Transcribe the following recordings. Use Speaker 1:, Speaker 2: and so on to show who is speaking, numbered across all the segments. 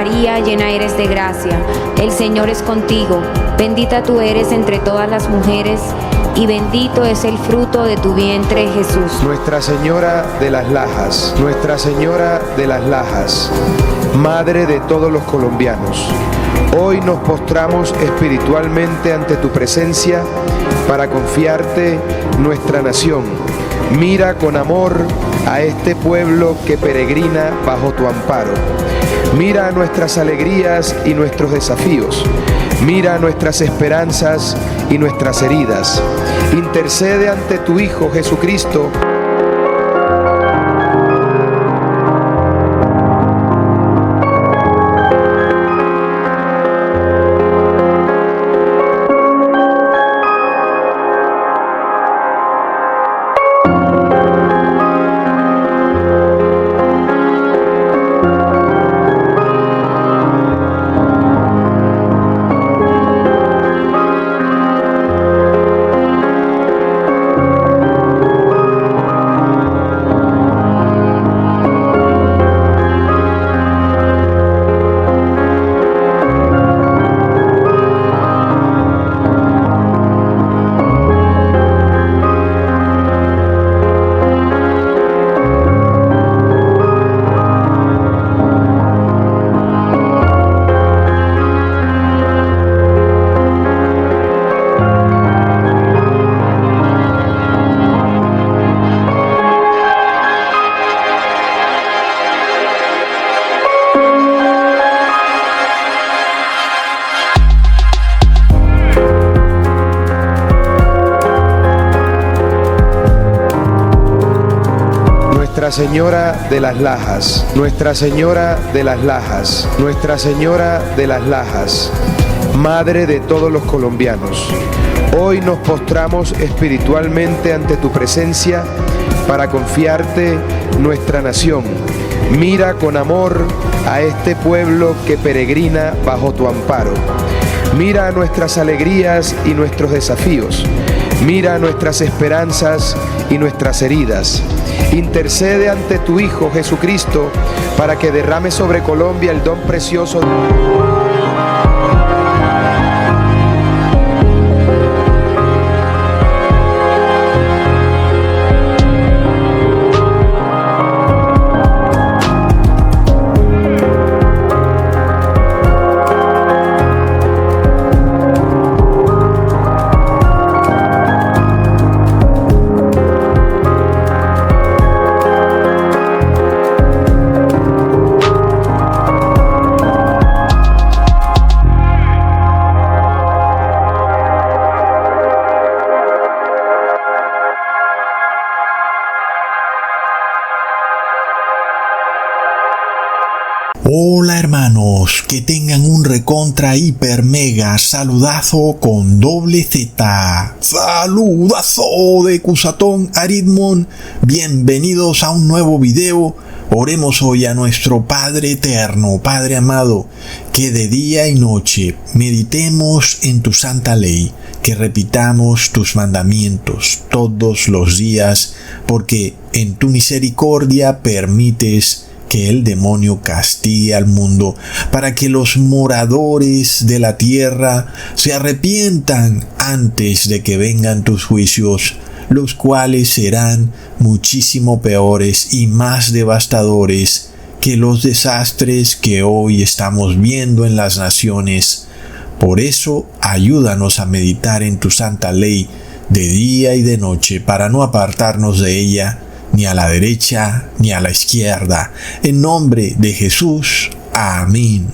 Speaker 1: María, llena eres de gracia, el Señor es contigo, bendita tú eres entre todas las mujeres, y bendito es el fruto de tu vientre, Jesús.
Speaker 2: Nuestra Señora de las Lajas, Nuestra Señora de las Lajas, Madre de todos los colombianos, hoy nos postramos espiritualmente ante tu presencia para confiarte nuestra nación. Mira con amor a este pueblo que peregrina bajo tu amparo. Mira nuestras alegrías y nuestros desafíos. Mira nuestras esperanzas y nuestras heridas. Intercede ante tu Hijo Jesucristo. Nuestra Señora de las Lajas, Nuestra Señora de las Lajas, Nuestra Señora de las Lajas, Madre de todos los colombianos, hoy nos postramos espiritualmente ante tu presencia para confiarte nuestra nación. Mira con amor a este pueblo que peregrina bajo tu amparo. Mira nuestras alegrías y nuestros desafíos. Mira nuestras esperanzas y nuestras heridas. Intercede ante tu Hijo Jesucristo para que derrame sobre Colombia el don precioso.
Speaker 3: Hola hermanos, que tengan un recontra hiper mega saludazo con doble Z. Saludazo de Cusatón Aritmon. Bienvenidos a un nuevo video. Oremos hoy a nuestro Padre eterno, Padre amado, que de día y noche meditemos en tu santa ley, que repitamos tus mandamientos todos los días, porque en tu misericordia permites que el demonio castigue al mundo, para que los moradores de la tierra se arrepientan antes de que vengan tus juicios, los cuales serán muchísimo peores y más devastadores que los desastres que hoy estamos viendo en las naciones. Por eso, ayúdanos a meditar en tu santa ley de día y de noche, para no apartarnos de ella, ni a la derecha ni a la izquierda. En nombre de Jesús. Amén.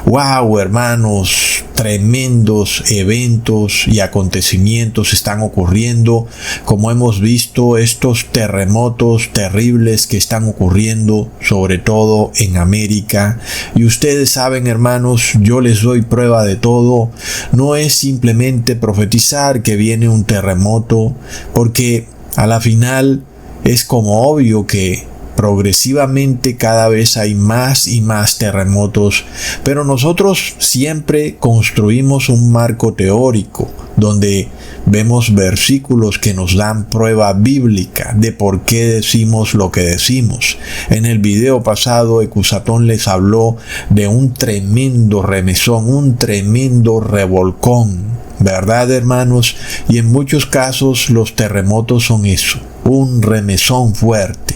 Speaker 3: Wow, hermanos, tremendos eventos y acontecimientos están ocurriendo. Como hemos visto, estos terremotos terribles que están ocurriendo, sobre todo en América. Y ustedes saben, hermanos, yo les doy prueba de todo. No es simplemente profetizar que viene un terremoto, porque a la final es como obvio que Progresivamente cada vez hay más y más terremotos, pero nosotros siempre construimos un marco teórico donde vemos versículos que nos dan prueba bíblica de por qué decimos lo que decimos. En el video pasado, Ecusatón les habló de un tremendo remesón, un tremendo revolcón, ¿verdad, hermanos? Y en muchos casos los terremotos son eso, un remesón fuerte.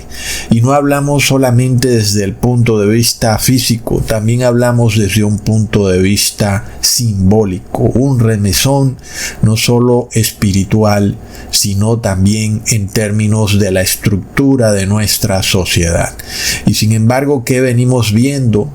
Speaker 3: Y no hablamos solamente desde el punto de vista físico, también hablamos desde un punto de vista simbólico. Un remesón no solo espiritual, sino también en términos de la estructura de nuestra sociedad. Y sin embargo, ¿qué venimos viendo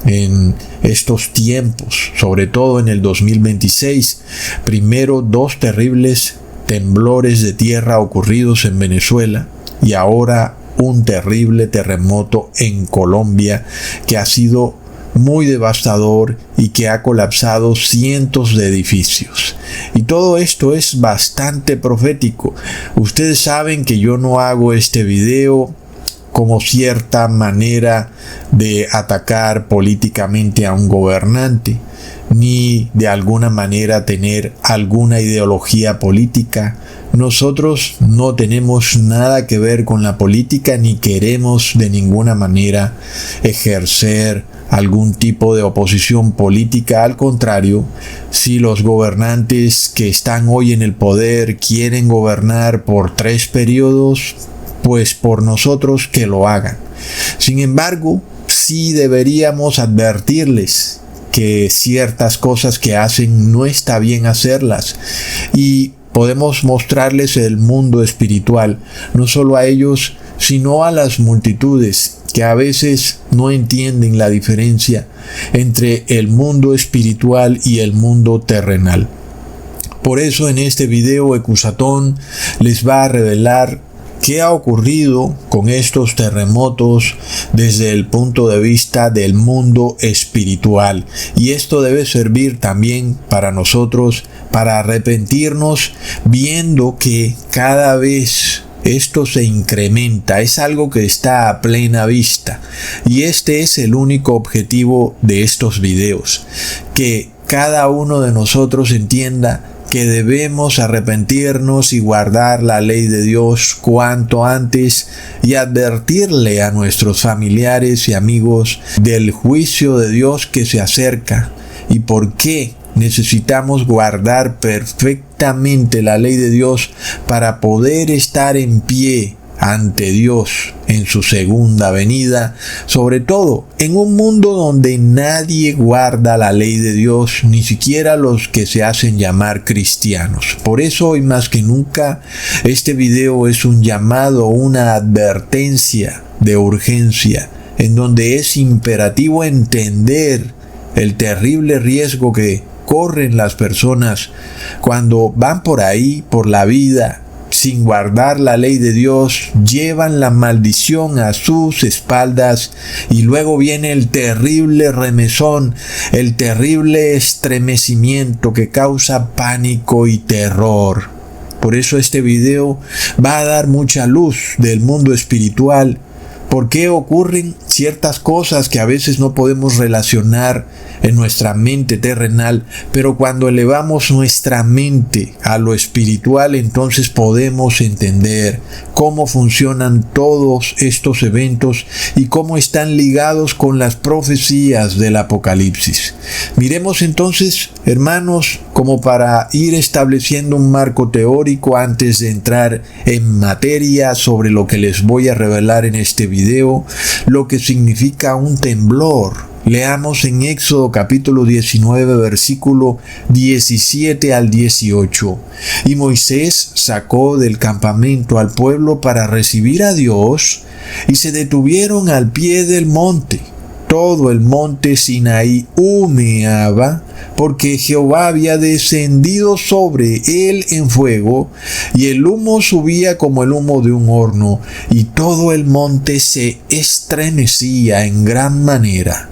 Speaker 3: en estos tiempos? Sobre todo en el 2026, primero 2 terribles temblores de tierra ocurridos en Venezuela y ahora un terrible terremoto en Colombia que ha sido muy devastador y que ha colapsado cientos de edificios. Y todo esto es bastante profético. Ustedes saben que yo no hago este video como cierta manera de atacar políticamente a un gobernante, ni de alguna manera tener alguna ideología política. Nosotros no tenemos nada que ver con la política ni queremos de ninguna manera ejercer algún tipo de oposición política. Al contrario, si los gobernantes que están hoy en el poder quieren gobernar por 3 periodos, pues por nosotros que lo hagan. Sin embargo, sí deberíamos advertirles que ciertas cosas que hacen no está bien hacerlas, y podemos mostrarles el mundo espiritual, no solo a ellos, sino a las multitudes que a veces no entienden la diferencia entre el mundo espiritual y el mundo terrenal. Por eso en este video Ecusatón les va a revelar qué ha ocurrido con estos terremotos desde el punto de vista del mundo espiritual. Y esto debe servir también para nosotros, para arrepentirnos, viendo que cada vez esto se incrementa, es algo que está a plena vista. Y este es el único objetivo de estos videos, que cada uno de nosotros entienda que debemos arrepentirnos y guardar la ley de Dios cuanto antes y advertirle a nuestros familiares y amigos del juicio de Dios que se acerca y por qué necesitamos guardar perfectamente la ley de Dios para poder estar en pie ante Dios en su segunda venida, sobre todo en un mundo donde nadie guarda la ley de Dios, ni siquiera los que se hacen llamar cristianos. Por eso hoy más que nunca este video es un llamado, una advertencia de urgencia, en donde es imperativo entender el terrible riesgo que corren las personas cuando van por ahí, por la vida, sin guardar la ley de Dios, llevan la maldición a sus espaldas y luego viene el terrible remesón, el terrible estremecimiento que causa pánico y terror. Por eso este video va a dar mucha luz del mundo espiritual. ¿Por qué ocurren ciertas cosas que a veces no podemos relacionar en nuestra mente terrenal, pero cuando elevamos nuestra mente a lo espiritual, entonces podemos entender cómo funcionan todos estos eventos y cómo están ligados con las profecías del Apocalipsis? Miremos entonces, hermanos, como para ir estableciendo un marco teórico antes de entrar en materia sobre lo que les voy a revelar en este video, lo que significa un temblor. Leamos en Éxodo capítulo 19, versículo 17 al 18. Y Moisés sacó del campamento al pueblo para recibir a Dios, y se detuvieron al pie del monte. Todo el monte Sinaí humeaba, porque Jehová había descendido sobre él en fuego, y el humo subía como el humo de un horno, y todo el monte se estremecía en gran manera.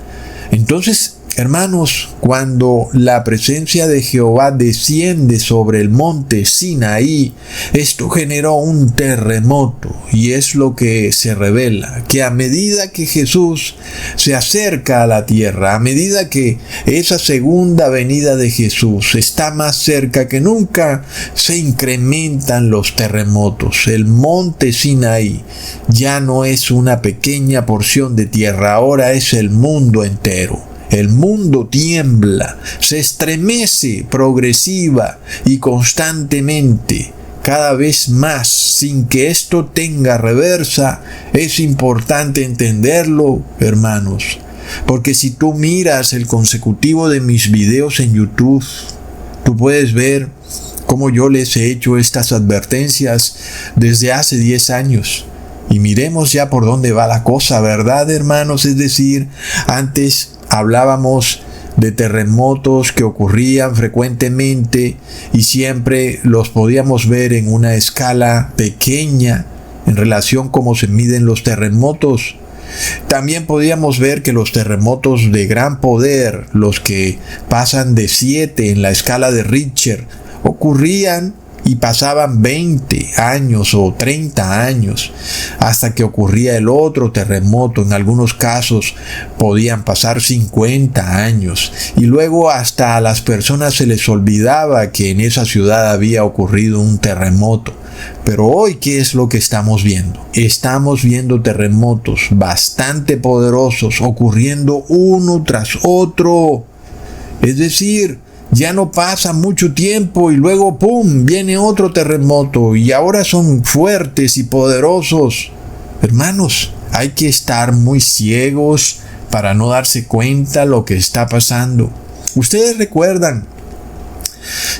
Speaker 3: Entonces, Hermanos, cuando la presencia de Jehová desciende sobre el monte Sinaí, esto generó un terremoto, y es lo que se revela, que a medida que Jesús se acerca a la tierra, a medida que esa segunda venida de Jesús está más cerca que nunca, se incrementan los terremotos. El monte Sinaí ya no es una pequeña porción de tierra, ahora es el mundo entero. El mundo tiembla, se estremece progresiva y constantemente, cada vez más, sin que esto tenga reversa. Es importante entenderlo, hermanos, porque si tú miras el consecutivo de mis videos en YouTube, tú puedes ver cómo yo les he hecho estas advertencias desde hace 10 años. Y miremos ya por dónde va la cosa, ¿verdad, hermanos? Es decir, antes hablábamos de terremotos que ocurrían frecuentemente y siempre los podíamos ver en una escala pequeña en relación a cómo se miden los terremotos. También podíamos ver que los terremotos de gran poder, los que pasan de 7 en la escala de Richter, ocurrían y pasaban 20 años o 30 años hasta que ocurría el otro terremoto. En algunos casos podían pasar 50 años y luego hasta a las personas se les olvidaba que en esa ciudad había ocurrido un terremoto. Pero hoy, ¿qué es lo que estamos viendo? Estamos viendo terremotos bastante poderosos ocurriendo uno tras otro. Es decir, ya no pasa mucho tiempo y luego ¡pum!, viene otro terremoto y ahora son fuertes y poderosos. Hermanos, hay que estar muy ciegos para no darse cuenta lo que está pasando. Ustedes recuerdan,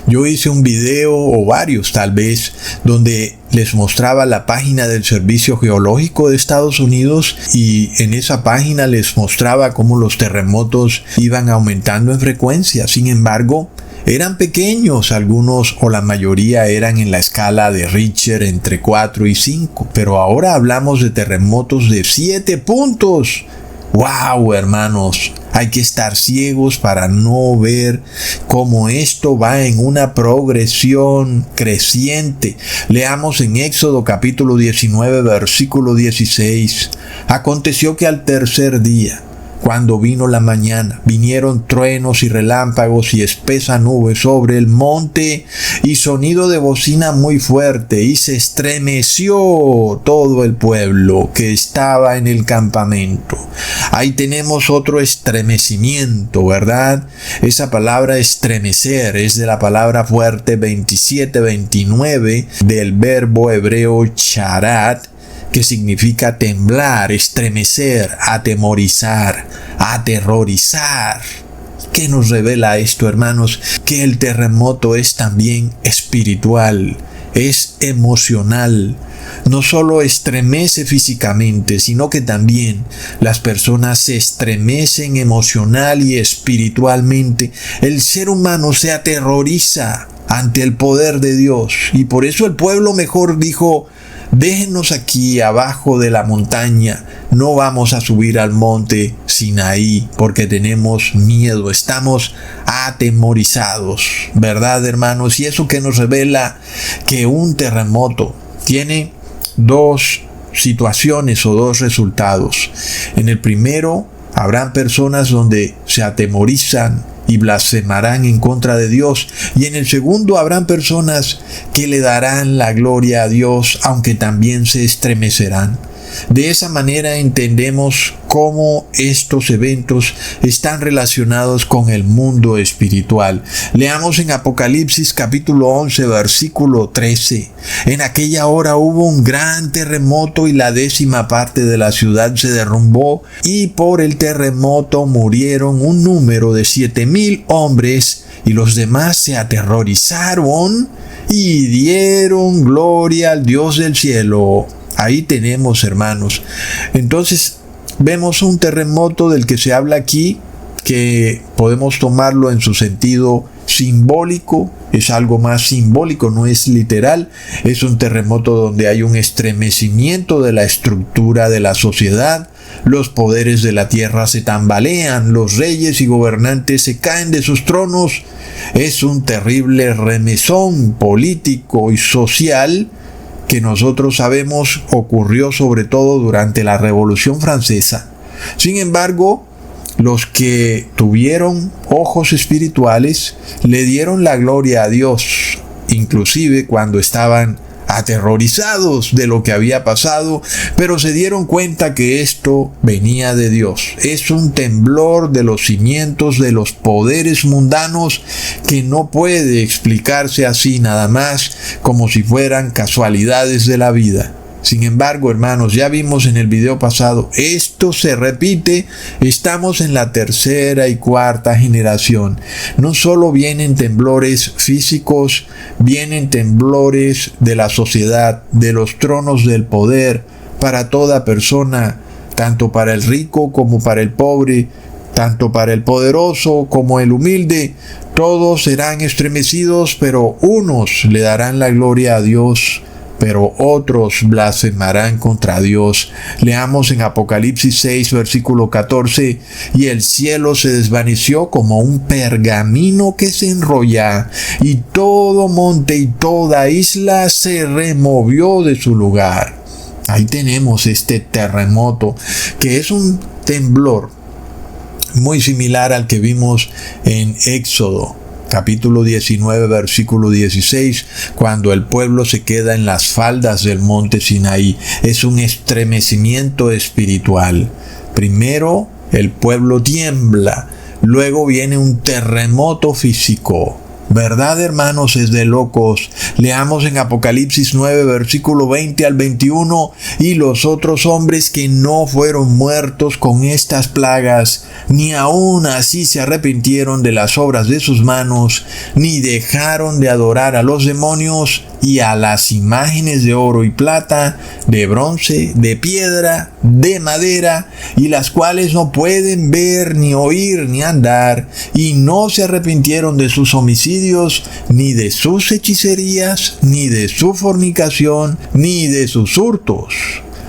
Speaker 3: yo hice un video, o varios tal vez, donde les mostraba la página del Servicio Geológico de Estados Unidos, y en esa página les mostraba cómo los terremotos iban aumentando en frecuencia. Sin embargo, eran pequeños, algunos o la mayoría eran en la escala de Richter entre 4 y 5, pero ahora hablamos de terremotos de 7 puntos. ¡Wow, hermanos! Hay que estar ciegos para no ver cómo esto va en una progresión creciente. Leamos en Éxodo capítulo 19, versículo 16. Aconteció que al tercer día, cuando vino la mañana, vinieron truenos y relámpagos y espesa nube sobre el monte y sonido de bocina muy fuerte, y se estremeció todo el pueblo que estaba en el campamento. Ahí tenemos otro estremecimiento, ¿verdad? Esa palabra estremecer es de la palabra fuerte 27-29 del verbo hebreo charat, que significa temblar, estremecer, atemorizar, aterrorizar. ¿Qué nos revela esto, hermanos? Que el terremoto es también espiritual, es emocional. No solo estremece físicamente, sino que también las personas se estremecen emocional y espiritualmente. El ser humano se aterroriza ante el poder de Dios, y por eso el pueblo mejor dijo: déjenos aquí abajo de la montaña, no vamos a subir al monte Sinaí porque tenemos miedo, estamos atemorizados, ¿verdad, hermanos? Y eso que nos revela que un terremoto tiene dos situaciones o dos resultados. En el primero, habrán personas donde se atemorizan y blasfemarán en contra de Dios. Y en el segundo habrán personas que le darán la gloria a Dios, aunque también se estremecerán. De esa manera entendemos cómo estos eventos están relacionados con el mundo espiritual. Leamos en Apocalipsis capítulo 11, versículo 13. En aquella hora hubo un gran terremoto y la 10ª parte de la ciudad se derrumbó, y por el terremoto murieron un número de 7,000 hombres, y los demás se aterrorizaron y dieron gloria al Dios del cielo. Ahí tenemos, hermanos. Entonces, vemos un terremoto del que se habla aquí, que podemos tomarlo en su sentido simbólico, es algo más simbólico, no es literal. Es un terremoto donde hay un estremecimiento de la estructura de la sociedad. Los poderes de la tierra se tambalean, los reyes y gobernantes se caen de sus tronos. Es un terrible remesón político y social que nosotros sabemos ocurrió sobre todo durante la Revolución Francesa. Sin embargo, los que tuvieron ojos espirituales le dieron la gloria a Dios, inclusive cuando estaban aterrorizados de lo que había pasado, pero se dieron cuenta que esto venía de Dios. Es un temblor de los cimientos de los poderes mundanos que no puede explicarse así nada más, como si fueran casualidades de la vida. Sin embargo, hermanos, ya vimos en el video pasado, esto se repite, estamos en la tercera y cuarta generación. No solo vienen temblores físicos, vienen temblores de la sociedad, de los tronos del poder, para toda persona, tanto para el rico como para el pobre, tanto para el poderoso como el humilde. Todos serán estremecidos, pero unos le darán la gloria a Dios, pero otros blasfemarán contra Dios. Leamos en Apocalipsis 6, versículo 14, y el cielo se desvaneció como un pergamino que se enrolla, y todo monte y toda isla se removió de su lugar. Ahí tenemos este terremoto, que es un temblor muy similar al que vimos en Éxodo capítulo 19, versículo 16, cuando el pueblo se queda en las faldas del monte Sinaí. Es un estremecimiento espiritual. Primero el pueblo tiembla, luego viene un terremoto físico. ¿Verdad, hermanos? Es de locos. Leamos en Apocalipsis 9, versículo 20 al 21. Y los otros hombres que no fueron muertos con estas plagas, ni aun así se arrepintieron de las obras de sus manos, ni dejaron de adorar a los demonios y a las imágenes de oro y plata, de bronce, de piedra, de madera, y las cuales no pueden ver, ni oír, ni andar, y no se arrepintieron de sus homicidios, ni de sus hechicerías, ni de su fornicación, ni de sus hurtos.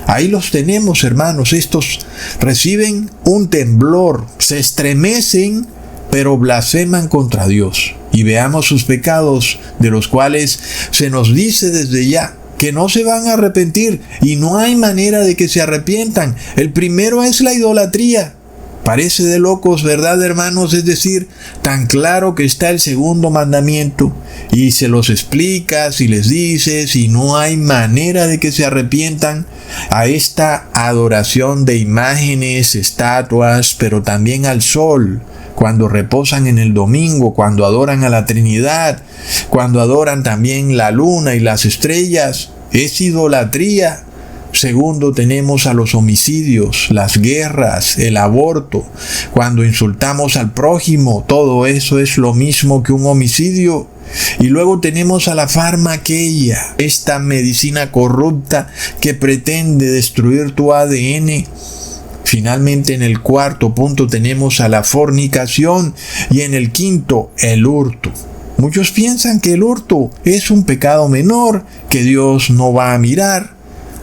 Speaker 3: Ahí los tenemos, hermanos. Estos reciben un temblor, se estremecen, pero blasfeman contra Dios. Y veamos sus pecados, de los cuales se nos dice desde ya que no se van a arrepentir, y no hay manera de que se arrepientan. El primero es la idolatría. Parece de locos, ¿verdad, hermanos? Es decir, tan claro que está el segundo mandamiento, y se los explicas y les dices, y no hay manera de que se arrepientan a esta adoración de imágenes, estatuas, pero también al sol, cuando reposan en el domingo, cuando adoran a la Trinidad, cuando adoran también la luna y las estrellas. Es idolatría. Segundo, tenemos a los homicidios, las guerras, el aborto. Cuando insultamos al prójimo, todo eso es lo mismo que un homicidio. Y luego tenemos a la farmaqueia, esta medicina corrupta que pretende destruir tu ADN. Finalmente, en el cuarto punto tenemos a la fornicación, y en el quinto, el hurto. Muchos piensan que el hurto es un pecado menor que Dios no va a mirar.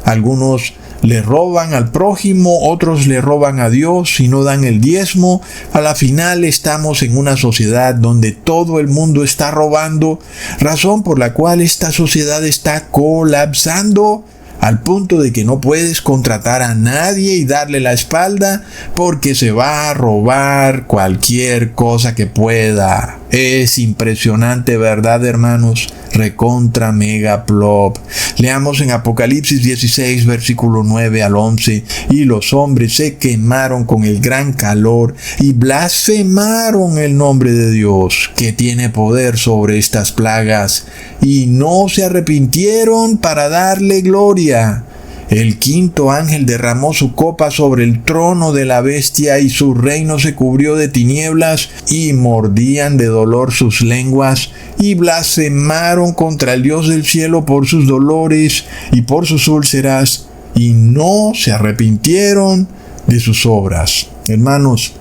Speaker 3: Algunos le roban al prójimo, otros le roban a Dios y no dan el diezmo. A la final estamos en una sociedad donde todo el mundo está robando, razón por la cual esta sociedad está colapsando, al punto de que no puedes contratar a nadie y darle la espalda, porque se va a robar cualquier cosa que pueda. Es impresionante, ¿verdad, hermanos? Recontra mega plop. Leamos en Apocalipsis 16, versículo 9 al 11. Y los hombres se quemaron con el gran calor y blasfemaron el nombre de Dios, que tiene poder sobre estas plagas, y no se arrepintieron para darle gloria. El quinto ángel derramó su copa sobre el trono de la bestia, y su reino se cubrió de tinieblas, y mordían de dolor sus lenguas, y blasfemaron contra el Dios del cielo por sus dolores y por sus úlceras, y no se arrepintieron de sus obras. Hermanos,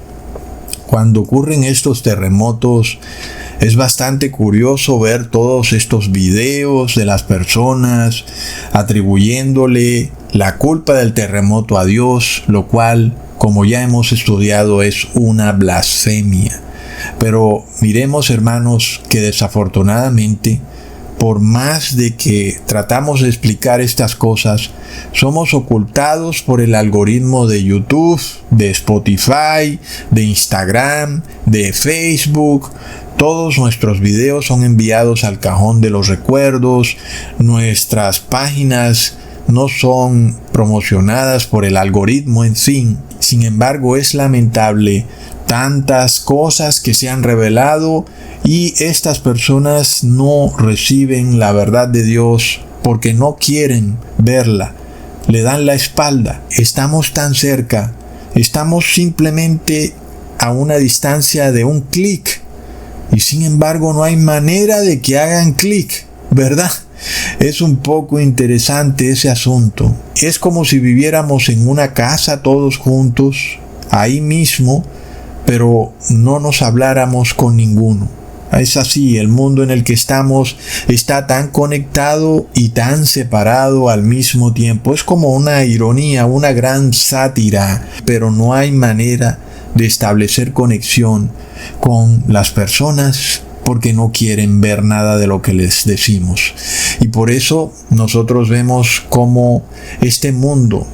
Speaker 3: cuando ocurren estos terremotos, es bastante curioso ver todos estos videos de las personas atribuyéndole la culpa del terremoto a Dios, lo cual, como ya hemos estudiado, es una blasfemia. Pero miremos, hermanos, que desafortunadamente, por más de que tratamos de explicar estas cosas, somos ocultados por el algoritmo de YouTube, de Spotify, de Instagram, de Facebook. Todos nuestros videos son enviados al cajón de los recuerdos. Nuestras páginas no son promocionadas por el algoritmo, en fin. Sin embargo, es lamentable tantas cosas que se han revelado y estas personas no reciben la verdad de Dios porque no quieren verla. Le dan la espalda. Estamos tan cerca. Estamos simplemente a una distancia de un clic. Y sin embargo no hay manera de que hagan clic, ¿verdad? Es un poco interesante ese asunto. Es como si viviéramos en una casa todos juntos, ahí mismo, pero no nos habláramos con ninguno. Es así, el mundo en el que estamos está tan conectado y tan separado al mismo tiempo. Es como una ironía, una gran sátira, pero no hay manera de establecer conexión con las personas porque no quieren ver nada de lo que les decimos. Y por eso nosotros vemos cómo este mundo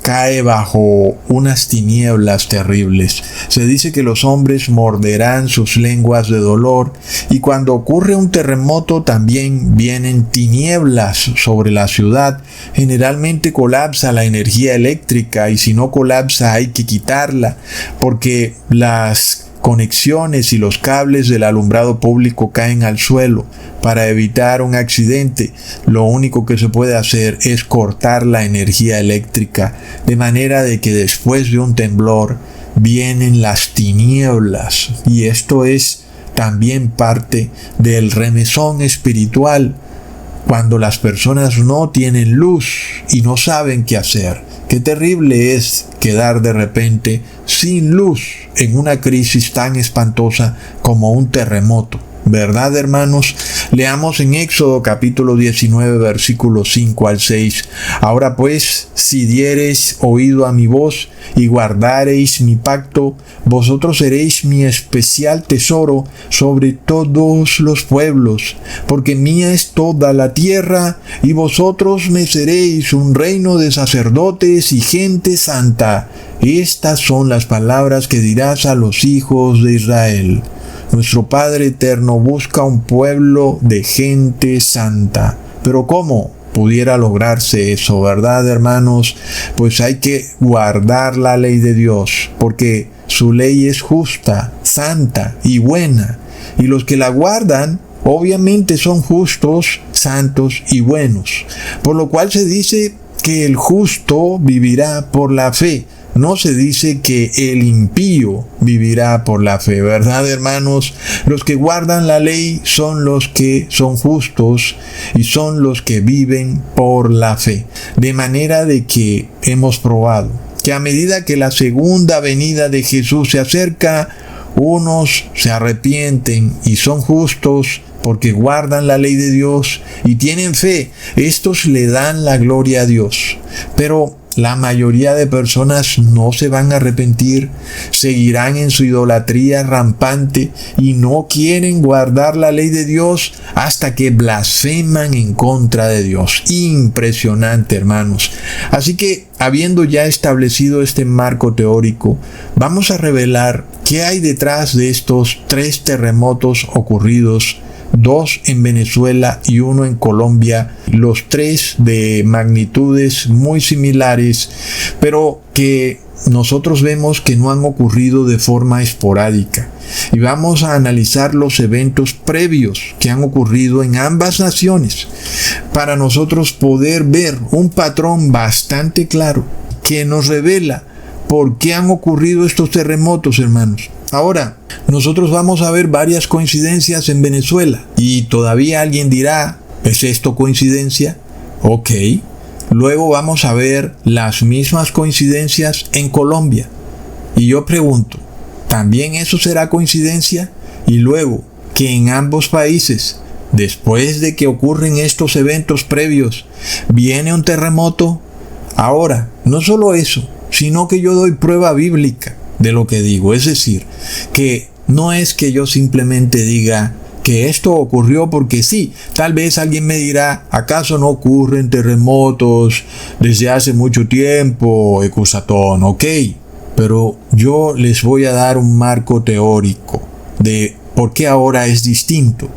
Speaker 3: cae bajo unas tinieblas terribles. Se dice que los hombres morderán sus lenguas de dolor, y cuando ocurre un terremoto también vienen tinieblas sobre la ciudad. Generalmente colapsa la energía eléctrica, y si no colapsa hay que quitarla, porque las conexiones y los cables del alumbrado público caen al suelo. Para evitar un accidente, lo único que se puede hacer es cortar la energía eléctrica, de manera de que después de un temblor vienen las tinieblas, y esto es también parte del remesón espiritual, cuando las personas no tienen luz y no saben qué hacer. Qué terrible es quedar de repente sin luz en una crisis tan espantosa como un terremoto. ¿Verdad, hermanos? Leamos en Éxodo capítulo 19, versículos 5 al 6. Ahora pues, si diereis oído a mi voz y guardareis mi pacto, vosotros seréis mi especial tesoro sobre todos los pueblos, porque mía es toda la tierra, y vosotros me seréis un reino de sacerdotes y gente santa. Estas son las palabras que dirás a los hijos de Israel. Nuestro Padre Eterno busca un pueblo de gente santa. Pero ¿cómo pudiera lograrse eso, verdad, hermanos? Pues hay que guardar la ley de Dios, porque su ley es justa, santa y buena. Y los que la guardan, obviamente son justos, santos y buenos. Por lo cual se dice que el justo vivirá por la fe. No se dice que el impío vivirá por la fe, ¿verdad, hermanos? Los que guardan la ley son los que son justos y son los que viven por la fe. De manera de que hemos probado que a medida que la segunda venida de Jesús se acerca, unos se arrepienten y son justos porque guardan la ley de Dios y tienen fe. Estos le dan la gloria a Dios. Pero la mayoría de personas no se van a arrepentir, seguirán en su idolatría rampante y no quieren guardar la ley de Dios hasta que blasfeman en contra de Dios. Impresionante, hermanos. Así que, habiendo ya establecido este marco teórico, vamos a revelar qué hay detrás de estos 3 terremotos ocurridos, 2 en Venezuela y 1 en Colombia, los 3 de magnitudes muy similares, pero que nosotros vemos que no han ocurrido de forma esporádica. Y vamos a analizar los eventos previos que han ocurrido en ambas naciones, para nosotros poder ver un patrón bastante claro que nos revela por qué han ocurrido estos terremotos, hermanos. Ahora, nosotros vamos a ver varias coincidencias en Venezuela. Y todavía alguien dirá, ¿es esto coincidencia? Ok. Luego vamos a ver las mismas coincidencias en Colombia. Y yo pregunto, ¿También eso será coincidencia? Y luego, que en ambos países, después de que ocurren estos eventos previos, viene un terremoto. Ahora, no solo eso, sino que yo doy prueba bíblica de lo que digo. Es decir, que no es que yo simplemente diga que esto ocurrió porque sí. Tal vez alguien me dirá, ¿acaso no ocurren terremotos desde hace mucho tiempo, Ecusatón? Ok, pero yo les voy a dar un marco teórico de por qué ahora es distinto.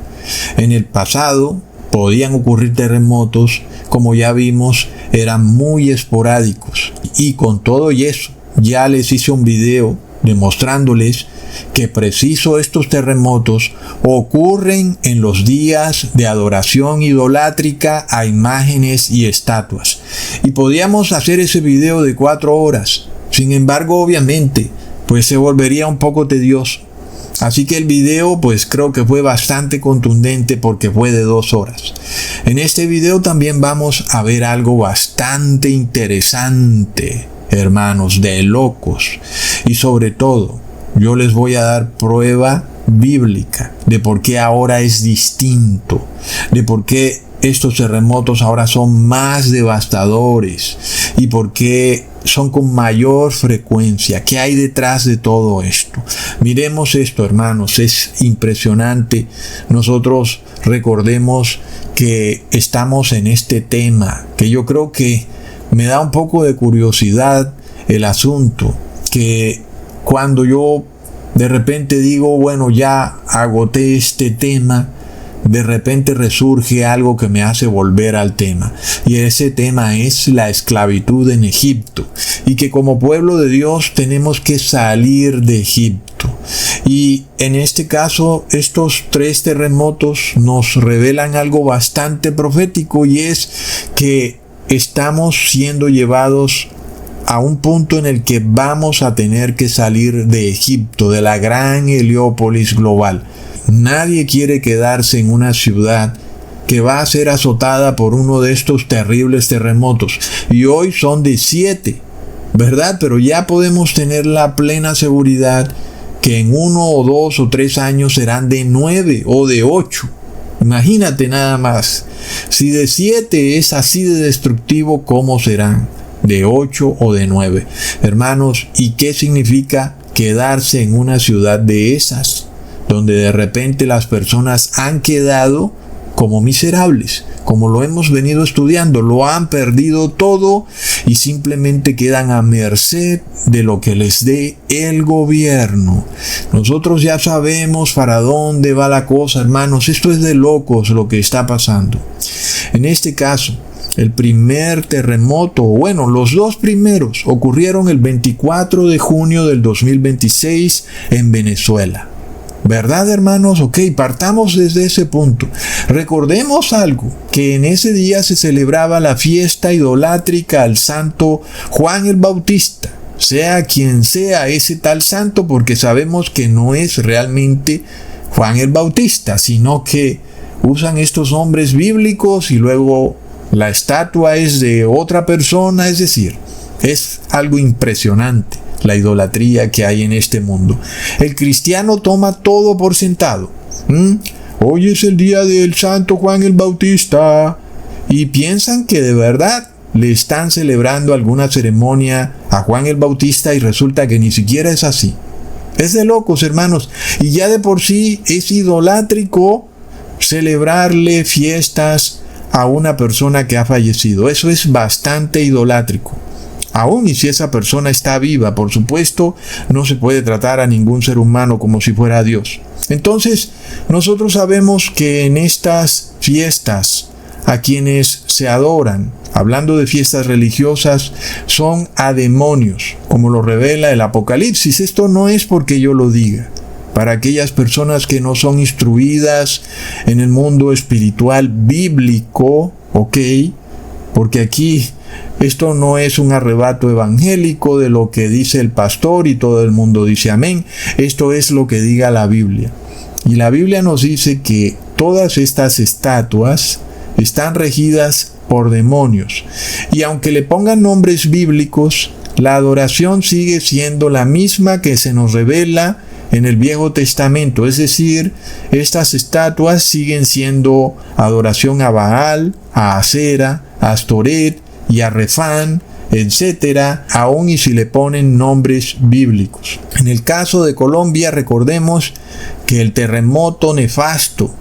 Speaker 3: En el pasado podían ocurrir terremotos, como ya vimos, eran muy esporádicos. Y con todo y eso, ya les hice un video demostrándoles que preciso estos terremotos ocurren en los días de adoración idolátrica a imágenes y estatuas. Y podíamos hacer ese video de 4 horas. Sin embargo, obviamente, pues se volvería un poco tedioso. Así que el video pues creo que fue bastante contundente porque fue de 2 horas. En este video también vamos a ver algo bastante interesante, hermanos, de locos. Y sobre todo, yo les voy a dar prueba bíblica de por qué ahora es distinto, de por qué estos terremotos ahora son más devastadores y por qué son con mayor frecuencia. ¿Qué hay detrás de todo esto? Miremos esto, hermanos, es impresionante. Nosotros recordemos que estamos en este tema, que yo creo que me da un poco de curiosidad el asunto, que cuando yo de repente digo, bueno, ya agoté este tema, de repente resurge algo que me hace volver al tema. Y ese tema es la esclavitud en Egipto. Y que como pueblo de Dios tenemos que salir de Egipto. Y en este caso, estos 3 terremotos nos revelan algo bastante profético, y es que estamos siendo llevados a un punto en el que vamos a tener que salir de Egipto, de la gran Heliópolis global. Nadie quiere quedarse en una ciudad que va a ser azotada por uno de estos terribles terremotos. Y hoy son de 7, ¿verdad? Pero ya podemos tener la plena seguridad que en 1 o 2 o 3 años serán de 9 o de 8. Imagínate nada más. Si de 7 es así de destructivo, ¿cómo serán de 8 o de 9? Hermanos, ¿y qué significa quedarse en una ciudad de esas, donde de repente las personas han quedado como miserables, como lo hemos venido estudiando, lo han perdido todo y simplemente quedan a merced de lo que les dé el gobierno? Nosotros ya sabemos para dónde va la cosa, hermanos. Esto es de locos lo que está pasando. En este caso, el primer terremoto, bueno, los 2 primeros ocurrieron el 24 de junio del 2026 en Venezuela. ¿Verdad, hermanos? Ok, partamos desde ese punto. Recordemos algo, que en ese día se celebraba la fiesta idolátrica al santo Juan el Bautista, sea quien sea ese tal santo, porque sabemos que no es realmente Juan el Bautista, sino que usan estos nombres bíblicos y luego la estatua es de otra persona. Es decir, es algo impresionante la idolatría que hay en este mundo. El cristiano toma todo por sentado. Hoy es el día del santo Juan el Bautista. Y piensan que de verdad le están celebrando alguna ceremonia a Juan el Bautista, y resulta que ni siquiera es así. Es de locos, hermanos. Y ya de por sí es idolátrico celebrarle fiestas a una persona que ha fallecido. Eso es bastante idolátrico. Aún y si esa persona está viva, por supuesto, no se puede tratar a ningún ser humano como si fuera Dios. Entonces, nosotros sabemos que en estas fiestas, a quienes se adoran, hablando de fiestas religiosas, son a demonios, como lo revela el Apocalipsis. Esto no es porque yo lo diga. Para aquellas personas que no son instruidas en el mundo espiritual bíblico, ¿ok? Porque aquí esto no es un arrebato evangélico de lo que dice el pastor y todo el mundo dice amén. Esto es lo que diga la Biblia. Y la Biblia nos dice que todas estas estatuas están regidas por demonios. Y aunque le pongan nombres bíblicos, la adoración sigue siendo la misma que se nos revela en el Viejo Testamento, es decir, estas estatuas siguen siendo adoración a Baal, a Asera, a Astoret y a Refán, etcétera, aun y si le ponen nombres bíblicos. En el caso de Colombia, recordemos que el terremoto nefasto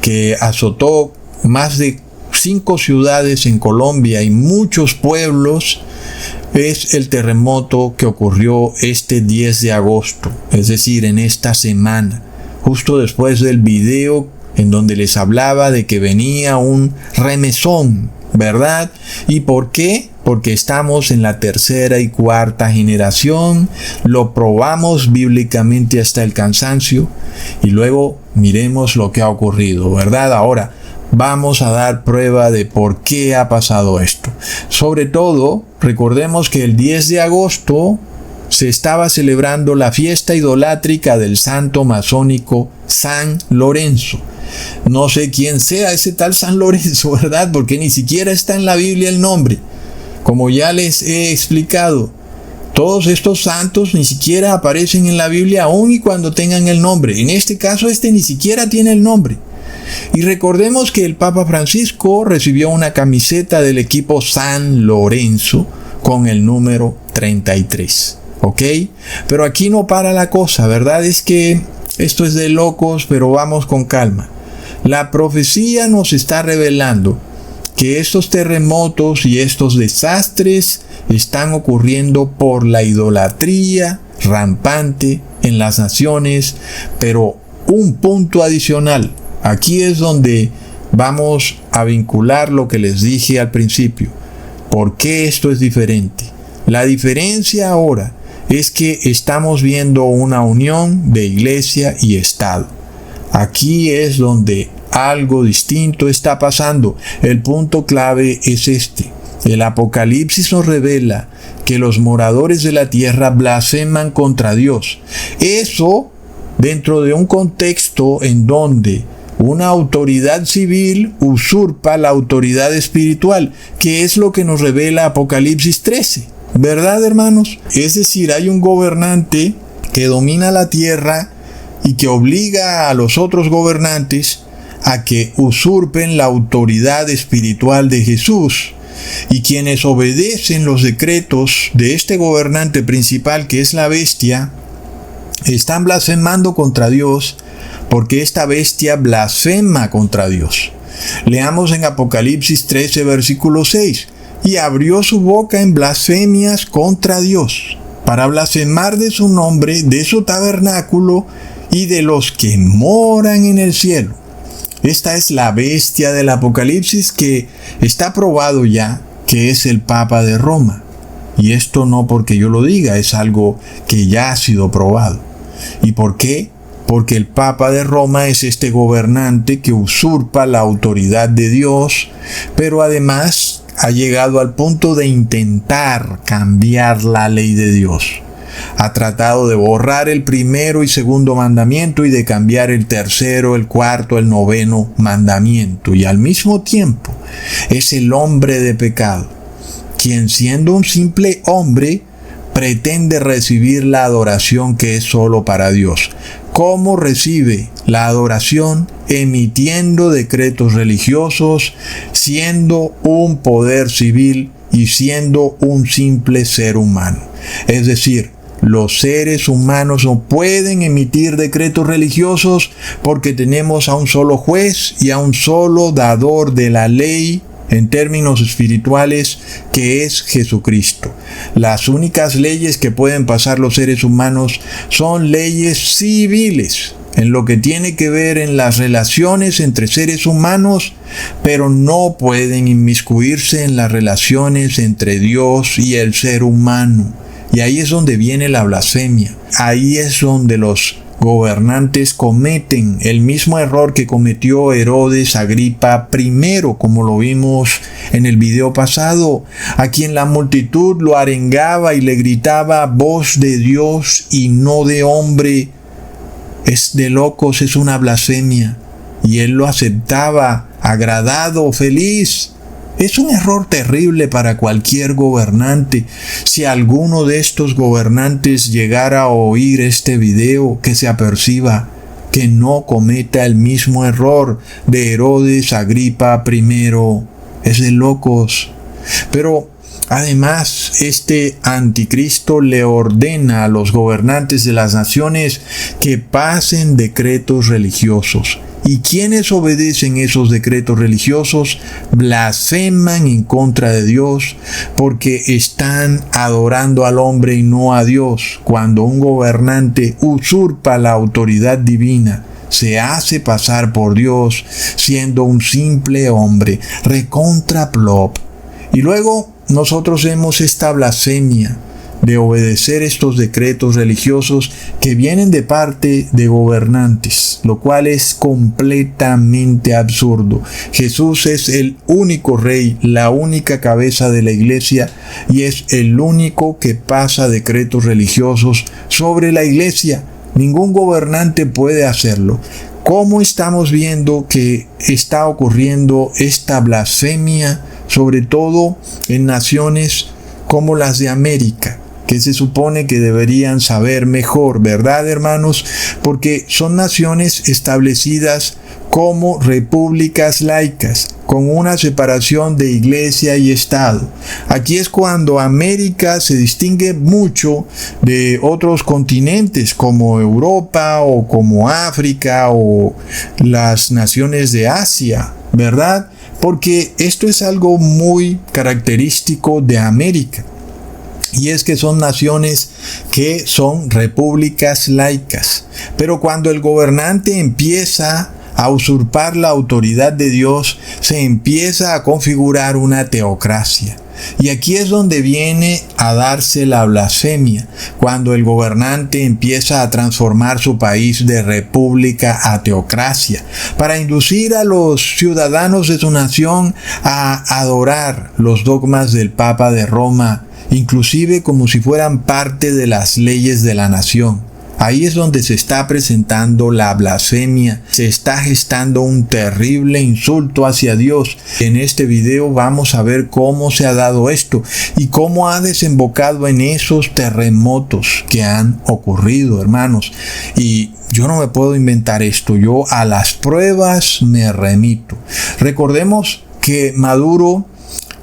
Speaker 3: que azotó más de 5 ciudades en Colombia y muchos pueblos es el terremoto que ocurrió este 10 de agosto, es decir, en esta semana, justo después del video en donde les hablaba de que venía un remesón, ¿verdad? ¿Y por qué? Porque estamos en la tercera y cuarta generación, lo probamos bíblicamente hasta el cansancio y luego miremos lo que ha ocurrido, ¿verdad? Ahora vamos a dar prueba de por qué ha pasado esto. Sobre todo, recordemos que el 10 de agosto se estaba celebrando la fiesta idolátrica del santo masónico San Lorenzo. No sé quién sea ese tal San Lorenzo, ¿verdad? Porque ni siquiera está en la Biblia el nombre. Como ya les he explicado, todos estos santos ni siquiera aparecen en la Biblia aun y cuando tengan el nombre. En este caso, este ni siquiera tiene el nombre. Y recordemos que el Papa Francisco recibió una camiseta del equipo San Lorenzo con el número 33. ¿Ok? Pero aquí no para la cosa, ¿verdad? Es que esto es de locos, pero vamos con calma. La profecía nos está revelando que estos terremotos y estos desastres están ocurriendo por la idolatría rampante en las naciones, pero un punto adicional. Aquí es donde vamos a vincular lo que les dije al principio. ¿Por qué esto es diferente? La diferencia ahora es que estamos viendo una unión de iglesia y Estado. Aquí es donde algo distinto está pasando. El punto clave es este. El Apocalipsis nos revela que los moradores de la tierra blasfeman contra Dios. Eso dentro de un contexto en donde una autoridad civil usurpa la autoridad espiritual, que es lo que nos revela Apocalipsis 13. ¿Verdad, hermanos? Es decir, hay un gobernante que domina la tierra y que obliga a los otros gobernantes a que usurpen la autoridad espiritual de Jesús. Y quienes obedecen los decretos de este gobernante principal, que es la bestia, están blasfemando contra Dios, porque esta bestia blasfema contra Dios. Leamos en Apocalipsis 13, versículo 6. Y abrió su boca en blasfemias contra Dios, para blasfemar de su nombre, de su tabernáculo y de los que moran en el cielo. Esta es la bestia del Apocalipsis, que está probado ya que es el Papa de Roma. Y esto no porque yo lo diga, es algo que ya ha sido probado. ¿Y por qué? Porque el Papa de Roma es este gobernante que usurpa la autoridad de Dios, pero además ha llegado al punto de intentar cambiar la ley de Dios. Ha tratado de borrar el primero y segundo mandamiento y de cambiar el tercero, el cuarto, el noveno mandamiento. Y al mismo tiempo es el hombre de pecado, quien siendo un simple hombre pretende recibir la adoración que es solo para Dios. ¿Cómo recibe la adoración? Emitiendo decretos religiosos, siendo un poder civil y siendo un simple ser humano. Es decir, los seres humanos no pueden emitir decretos religiosos porque tenemos a un solo juez y a un solo dador de la ley en términos espirituales, que es Jesucristo. Las únicas leyes que pueden pasar los seres humanos son leyes civiles, en lo que tiene que ver en las relaciones entre seres humanos, pero no pueden inmiscuirse en las relaciones entre Dios y el ser humano. Y ahí es donde viene la blasfemia. Ahí es donde los gobernantes cometen el mismo error que cometió Herodes Agripa I, como lo vimos en el video pasado, a quien la multitud lo arengaba y le gritaba: voz de Dios y no de hombre. Es de locos, es una blasfemia. Y él lo aceptaba, agradado, feliz. Es un error terrible para cualquier gobernante. Si alguno de estos gobernantes llegara a oír este video, que se aperciba que no cometa el mismo error de Herodes Agripa I. Es de locos. Pero además, este anticristo le ordena a los gobernantes de las naciones que pasen decretos religiosos. ¿Y quienes obedecen esos decretos religiosos? Blasfeman en contra de Dios porque están adorando al hombre y no a Dios. Cuando un gobernante usurpa la autoridad divina, se hace pasar por Dios siendo un simple hombre, recontra plop. Y luego nosotros vemos esta blasfemia de obedecer estos decretos religiosos que vienen de parte de gobernantes, lo cual es completamente absurdo. Jesús es el único rey, la única cabeza de la iglesia y es el único que pasa decretos religiosos sobre la iglesia. Ningún gobernante puede hacerlo. ¿Cómo estamos viendo que está ocurriendo esta blasfemia, sobre todo en naciones como las de América, que se supone que deberían saber mejor, ¿verdad, hermanos? Porque son naciones establecidas como repúblicas laicas, con una separación de iglesia y Estado. Aquí es cuando América se distingue mucho de otros continentes como Europa o como África o las naciones de Asia, ¿verdad? Porque esto es algo muy característico de América. Y es que son naciones que son repúblicas laicas. Pero cuando el gobernante empieza a usurpar la autoridad de Dios, se empieza a configurar una teocracia. Y aquí es donde viene a darse la blasfemia, cuando el gobernante empieza a transformar su país de república a teocracia, para inducir a los ciudadanos de su nación a adorar los dogmas del Papa de Roma, inclusive como si fueran parte de las leyes de la nación. Ahí es donde se está presentando la blasfemia, se está gestando un terrible insulto hacia Dios. En este video vamos a ver cómo se ha dado esto y cómo ha desembocado en esos terremotos que han ocurrido, hermanos. Y yo no me puedo inventar esto, yo a las pruebas me remito. Recordemos que Maduro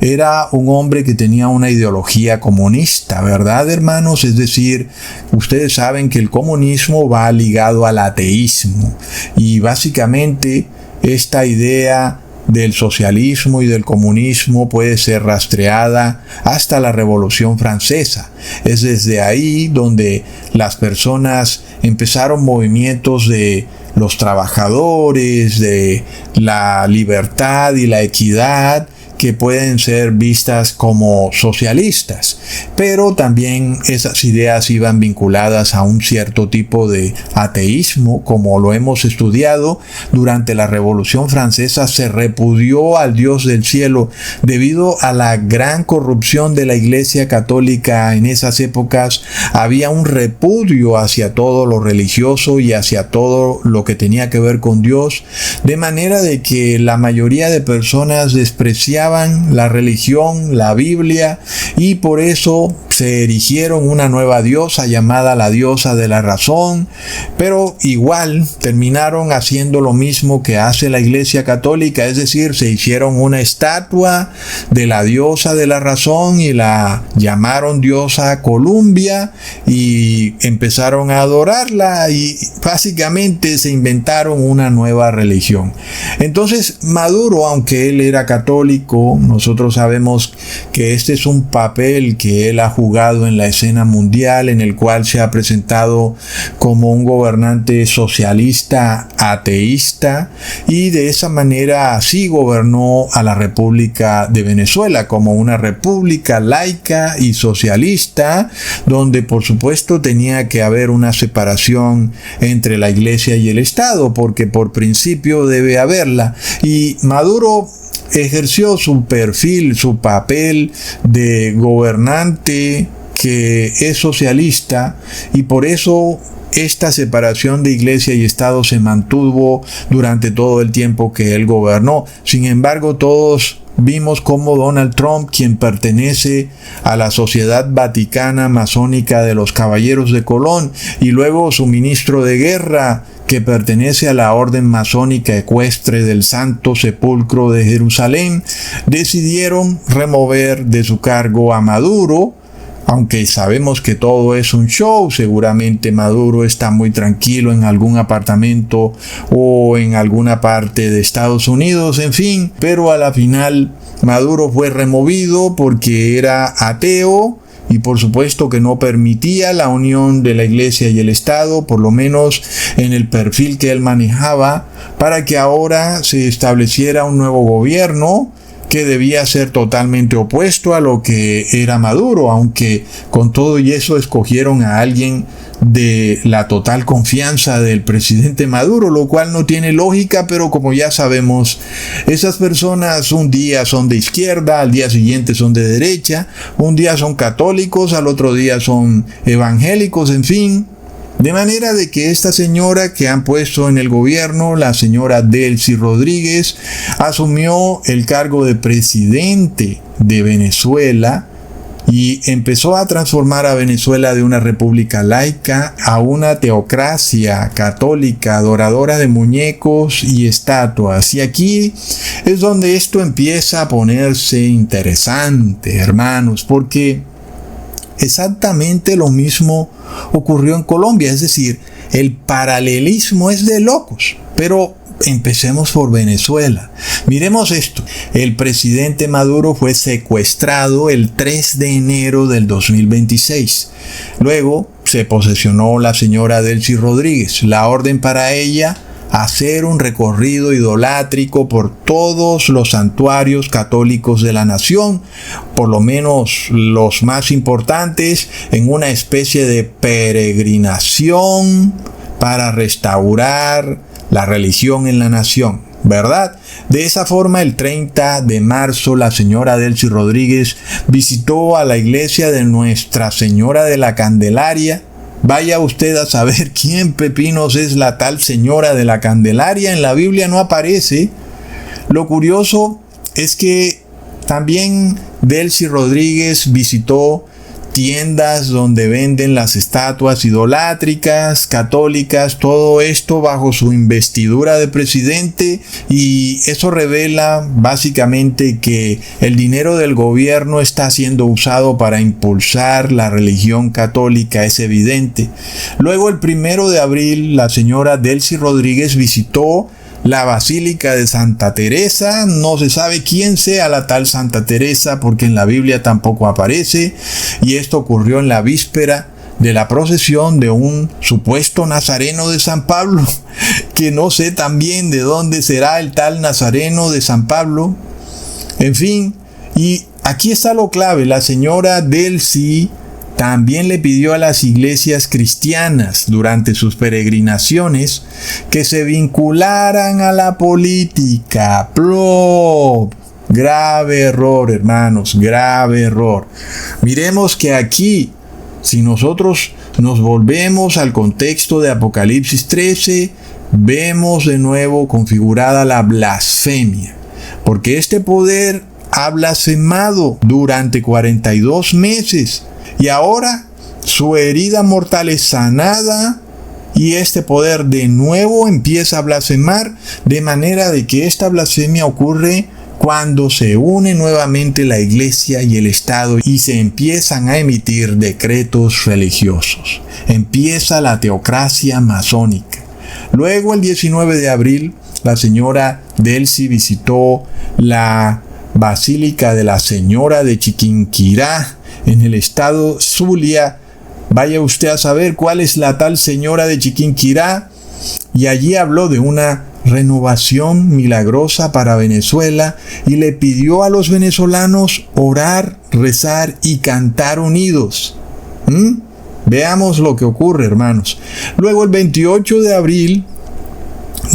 Speaker 3: era un hombre que tenía una ideología comunista, ¿verdad, hermanos? Es decir, ustedes saben que el comunismo va ligado al ateísmo y básicamente esta idea del socialismo y del comunismo puede ser rastreada hasta la Revolución Francesa. Es desde ahí donde las personas empezaron movimientos de los trabajadores, de la libertad y la equidad, que pueden ser vistas como socialistas, pero también esas ideas iban vinculadas a un cierto tipo de ateísmo, como lo hemos estudiado. Durante la Revolución Francesa se repudió al Dios del cielo debido a la gran corrupción de la Iglesia Católica. En esas épocas había un repudio hacia todo lo religioso y hacia todo lo que tenía que ver con Dios, de manera de que la mayoría de personas despreciaban la religión, la Biblia, y por eso se erigieron una nueva diosa llamada la diosa de la razón, pero igual terminaron haciendo lo mismo que hace la Iglesia Católica, es decir, se hicieron una estatua de la diosa de la razón y la llamaron diosa Columbia y empezaron a adorarla y básicamente se inventaron una nueva religión. Entonces Maduro, aunque él era católico, nosotros sabemos que este es un papel que él ha jugado en la escena mundial, en el cual se ha presentado como un gobernante socialista, ateísta, y de esa manera así gobernó a la República de Venezuela como una república laica y socialista, donde por supuesto tenía que haber una separación entre la Iglesia y el Estado, porque por principio debe haberla. Y Maduro ejerció su perfil, su papel de gobernante que es socialista, y por eso esta separación de Iglesia y Estado se mantuvo durante todo el tiempo que él gobernó. Sin embargo, todos vimos cómo Donald Trump, quien pertenece a la Sociedad Vaticana Masónica de los Caballeros de Colón, y luego su ministro de Guerra, que pertenece a la Orden Masónica Ecuestre del Santo Sepulcro de Jerusalén, decidieron remover de su cargo a Maduro. Aunque sabemos que todo es un show, seguramente Maduro está muy tranquilo en algún apartamento o en alguna parte de Estados Unidos, en fin. Pero a la final Maduro fue removido porque era ateo y por supuesto que no permitía la unión de la Iglesia y el Estado, por lo menos en el perfil que él manejaba, para que ahora se estableciera un nuevo gobierno que debía ser totalmente opuesto a lo que era Maduro, aunque con todo y eso escogieron a alguien de la total confianza del presidente Maduro, lo cual no tiene lógica, pero como ya sabemos, esas personas un día son de izquierda, al día siguiente son de derecha, un día son católicos, al otro día son evangélicos, en fin. De manera de que esta señora que han puesto en el gobierno, la señora Delcy Rodríguez, asumió el cargo de presidente de Venezuela y empezó a transformar a Venezuela de una república laica a una teocracia católica adoradora de muñecos y estatuas. Y aquí es donde esto empieza a ponerse interesante, hermanos, porque exactamente lo mismo ocurrió en Colombia, es decir, el paralelismo es de locos. Pero empecemos por Venezuela. Miremos esto. El presidente Maduro fue secuestrado el 3 de enero del 2026. Luego se posesionó la señora Delcy Rodríguez. La orden para ella: hacer un recorrido idolátrico por todos los santuarios católicos de la nación, por lo menos los más importantes, en una especie de peregrinación para restaurar la religión en la nación, ¿verdad? De esa forma, el 30 de marzo, la señora Delcy Rodríguez visitó a la iglesia de Nuestra Señora de la Candelaria. Vaya usted a saber quién pepinos es la tal señora de la Candelaria. En la Biblia no aparece. Lo curioso es que también Delcy Rodríguez visitó tiendas donde venden las estatuas idolátricas, católicas, todo esto bajo su investidura de presidente, y eso revela básicamente que el dinero del gobierno está siendo usado para impulsar la religión católica, es evidente. Luego, el 1 de abril, la señora Delcy Rodríguez visitó la Basílica de Santa Teresa. No se sabe quién sea la tal Santa Teresa porque en la Biblia tampoco aparece, y esto ocurrió en la víspera de la procesión de un supuesto nazareno de San Pablo, que no sé también de dónde será el tal nazareno de San Pablo. En fin, y aquí está lo clave: la señora Delcy también le pidió a las iglesias cristianas durante sus peregrinaciones que se vincularan a la política. ¡Plop! Grave error, hermanos, grave error. Miremos que aquí, si nosotros nos volvemos al contexto de Apocalipsis 13, vemos de nuevo configurada la blasfemia, porque este poder ha blasfemado durante 42 meses. Y ahora su herida mortal es sanada y este poder de nuevo empieza a blasfemar, de manera de que esta blasfemia ocurre cuando se une nuevamente la iglesia y el Estado y se empiezan a emitir decretos religiosos. Empieza la teocracia masónica. Luego, el 19 de abril, la señora Delcy visitó la Basílica de la Señora de Chiquinquirá, en el estado Zulia. Vaya usted a saber cuál es la tal señora de Chiquinquirá. Y allí habló de una renovación milagrosa para Venezuela y le pidió a los venezolanos orar, rezar y cantar unidos. Veamos lo que ocurre, hermanos. Luego, el 28 de abril,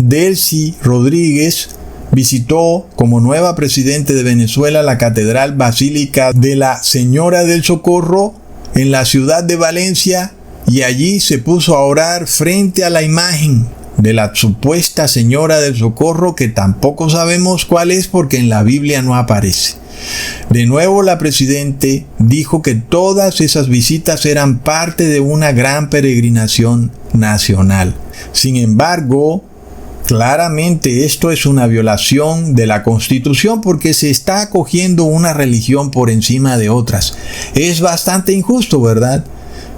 Speaker 3: Delcy Rodríguez visitó como nueva presidente de Venezuela la Catedral Basílica de la Señora del Socorro en la ciudad de Valencia, y allí se puso a orar frente a la imagen. de la supuesta Señora del Socorro, que tampoco sabemos cuál es porque en la Biblia no aparece. De nuevo, la presidente dijo que todas esas visitas eran parte de una gran peregrinación nacional. Sin embargo, claramente esto es una violación de la Constitución porque se está acogiendo una religión por encima de otras. Es bastante injusto, ¿verdad?,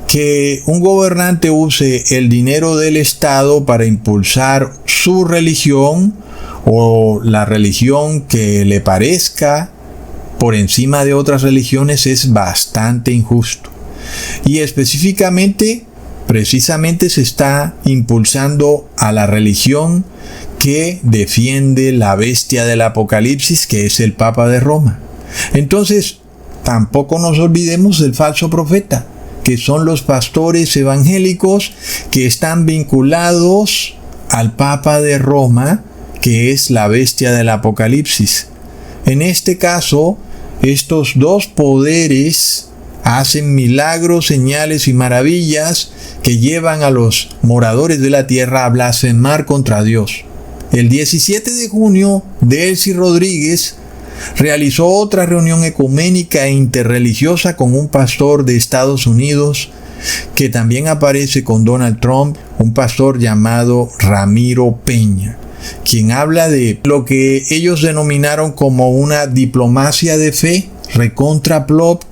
Speaker 3: que un gobernante use el dinero del Estado para impulsar su religión o la religión que le parezca por encima de otras religiones. Es bastante injusto. Y específicamente, precisamente se está impulsando a la religión que defiende la bestia del Apocalipsis, que es el Papa de Roma. Entonces, tampoco nos olvidemos del falso profeta, que son los pastores evangélicos que están vinculados al Papa de Roma, que es la bestia del Apocalipsis. En este caso, estos dos poderes hacen milagros, señales y maravillas que llevan a los moradores de la tierra a blasfemar contra Dios. El 17 de junio, Delcy Rodríguez realizó otra reunión ecuménica e interreligiosa con un pastor de Estados Unidos que también aparece con Donald Trump, un pastor llamado Ramiro Peña, quien habla de lo que ellos denominaron como una diplomacia de fe, recontra plop.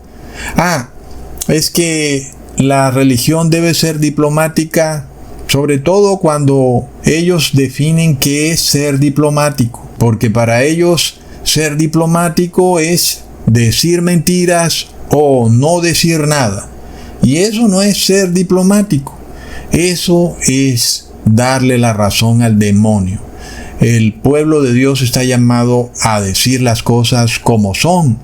Speaker 3: Es que la religión debe ser diplomática, sobre todo cuando ellos definen qué es ser diplomático, porque para ellos ser diplomático es decir mentiras o no decir nada. Y eso no es ser diplomático. Eso es darle la razón al demonio. El pueblo de Dios está llamado a decir las cosas como son.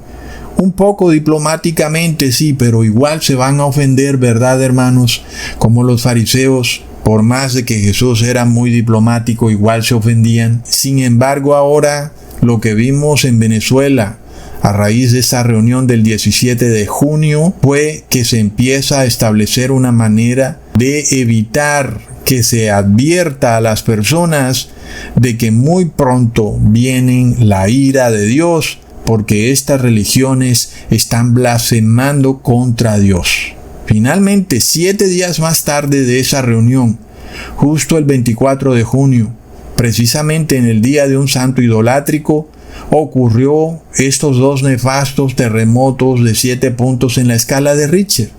Speaker 3: Un poco diplomáticamente, sí, pero igual se van a ofender, ¿verdad, hermanos? Como los fariseos, por más de que Jesús era muy diplomático, igual se ofendían. Sin embargo, ahora lo que vimos en Venezuela a raíz de esa reunión del 17 de junio fue que se empieza a establecer una manera de evitar que se advierta a las personas de que muy pronto viene la ira de Dios, porque estas religiones están blasfemando contra Dios. Finalmente, 7 días más tarde de esa reunión, justo el 24 de junio, precisamente en el día de un santo idolátrico, ocurrió estos dos nefastos terremotos de 7 puntos en la escala de Richter.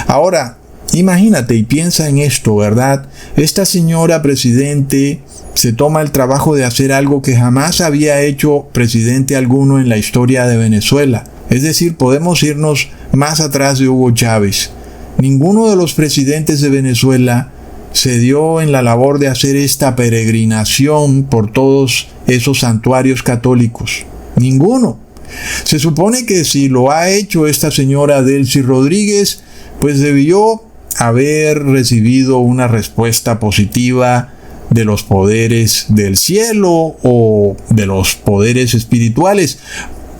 Speaker 3: Ahora, imagínate y piensa en esto, ¿verdad? Esta señora presidente se toma el trabajo de hacer algo que jamás había hecho presidente alguno en la historia de Venezuela. Es decir, podemos irnos más atrás de Hugo Chávez. Ninguno de los presidentes de Venezuela se dio en la labor de hacer esta peregrinación por todos esos santuarios católicos. Ninguno. Se supone que si lo ha hecho esta señora Delcy Rodríguez, pues debió haber recibido una respuesta positiva de los poderes del cielo o de los poderes espirituales.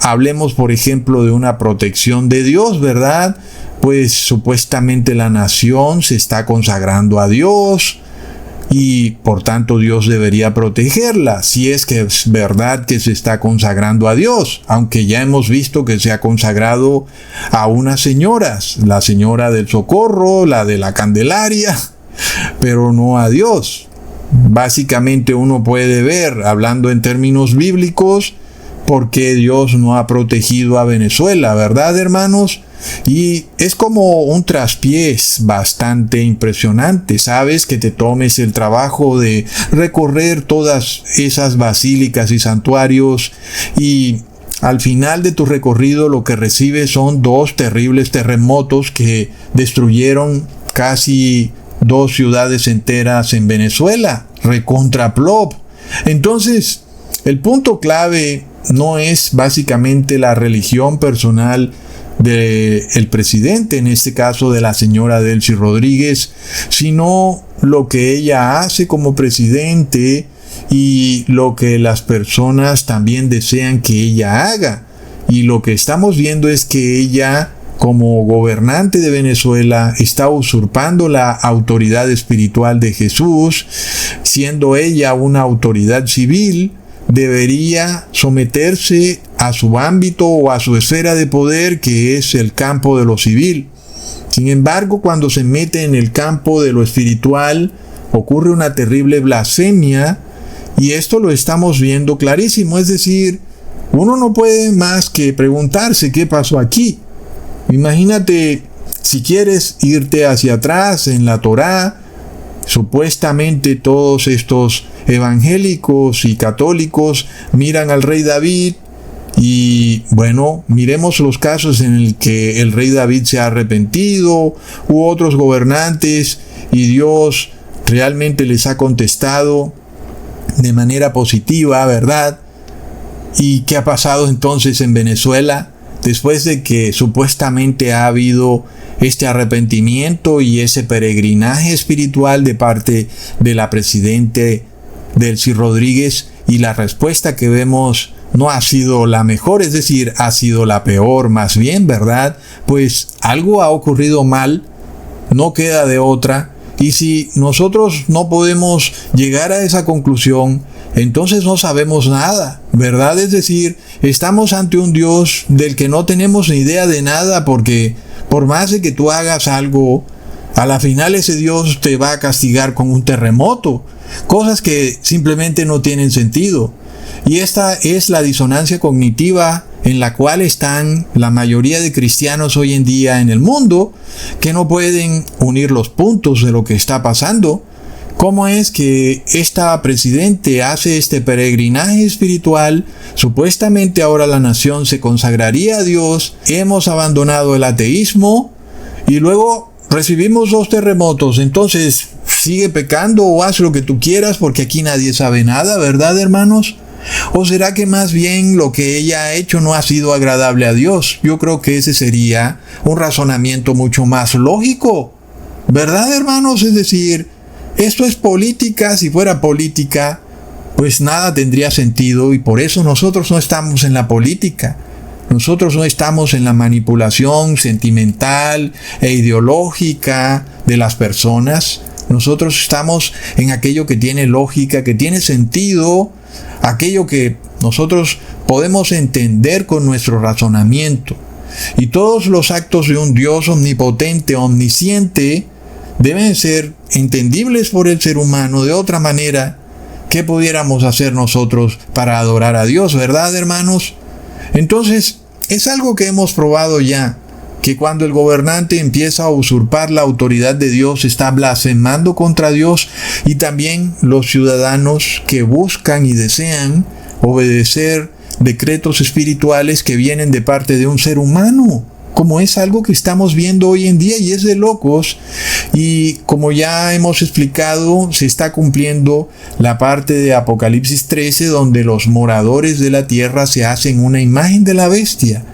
Speaker 3: Hablemos, por ejemplo, de una protección de Dios, ¿verdad? Pues supuestamente la nación se está consagrando a Dios y por tanto Dios debería protegerla, si es que es verdad que se está consagrando a Dios, aunque ya hemos visto que se ha consagrado a unas señoras, la Señora del Socorro, la de la Candelaria, pero no a Dios. Básicamente uno puede ver, hablando en términos bíblicos, por qué Dios no ha protegido a Venezuela, ¿verdad, hermanos? Y es como un traspiés bastante impresionante, ¿sabes? Que te tomes el trabajo de recorrer todas esas basílicas y santuarios y al final de tu recorrido lo que recibes son 2 terribles terremotos que destruyeron casi 2 ciudades enteras en Venezuela, recontra plop. Entonces, el punto clave no es básicamente la religión personal del presidente, en este caso de la señora Delcy Rodríguez, sino lo que ella hace como presidente y lo que las personas también desean que ella haga. Y lo que estamos viendo es que ella como gobernante de Venezuela, está usurpando la autoridad espiritual de Jesús, siendo ella una autoridad civil, debería someterse a su ámbito o a su esfera de poder, que es el campo de lo civil. Sin embargo, cuando se mete en el campo de lo espiritual, ocurre una terrible blasfemia, y esto lo estamos viendo clarísimo. Es decir, uno no puede más que preguntarse qué pasó aquí. Imagínate, si quieres irte hacia atrás en la Torá, supuestamente todos estos evangélicos y católicos miran al rey David, y bueno, miremos los casos en el que el rey David se ha arrepentido, u otros gobernantes, y Dios realmente les ha contestado de manera positiva, ¿verdad? ¿Y qué ha pasado entonces en Venezuela? Después de que supuestamente ha habido este arrepentimiento y ese peregrinaje espiritual de parte de la presidente Delcy Rodríguez, y la respuesta que vemos no ha sido la mejor, es decir, ha sido la peor más bien, ¿verdad? Pues algo ha ocurrido mal, no queda de otra. Y si nosotros no podemos llegar a esa conclusión, entonces no sabemos nada, ¿verdad? Es decir, estamos ante un Dios del que no tenemos ni idea de nada, porque por más de que tú hagas algo, a la final ese Dios te va a castigar con un terremoto, cosas que simplemente no tienen sentido. Y esta es la disonancia cognitiva en la cual están la mayoría de cristianos hoy en día en el mundo, que no pueden unir los puntos de lo que está pasando. ¿Cómo es que esta presidente hace este peregrinaje espiritual? Supuestamente ahora la nación se consagraría a Dios, hemos abandonado el ateísmo, y luego recibimos 2 terremotos. Entonces, sigue pecando o haz lo que tú quieras, porque aquí nadie sabe nada, ¿verdad, hermanos? ¿O será que más bien lo que ella ha hecho no ha sido agradable a Dios? Yo creo que ese sería un razonamiento mucho más lógico, ¿verdad, hermanos? Es decir, esto es política. Si fuera política, pues nada tendría sentido, y por eso nosotros no estamos en la política. Nosotros no estamos en la manipulación sentimental e ideológica de las personas. Nosotros estamos en aquello que tiene lógica, que tiene sentido, aquello que nosotros podemos entender con nuestro razonamiento. Y todos los actos de un Dios omnipotente, omnisciente, deben ser entendibles por el ser humano. De otra manera, ¿qué pudiéramos hacer nosotros para adorar a Dios, verdad, hermanos? Entonces, es algo que hemos probado ya, que cuando el gobernante empieza a usurpar la autoridad de Dios, está blasfemando contra Dios, y también los ciudadanos que buscan y desean obedecer decretos espirituales que vienen de parte de un ser humano, como es algo que estamos viendo hoy en día, y es de locos. Y como ya hemos explicado, se está cumpliendo la parte de Apocalipsis 13, donde los moradores de la tierra se hacen una imagen de la bestia,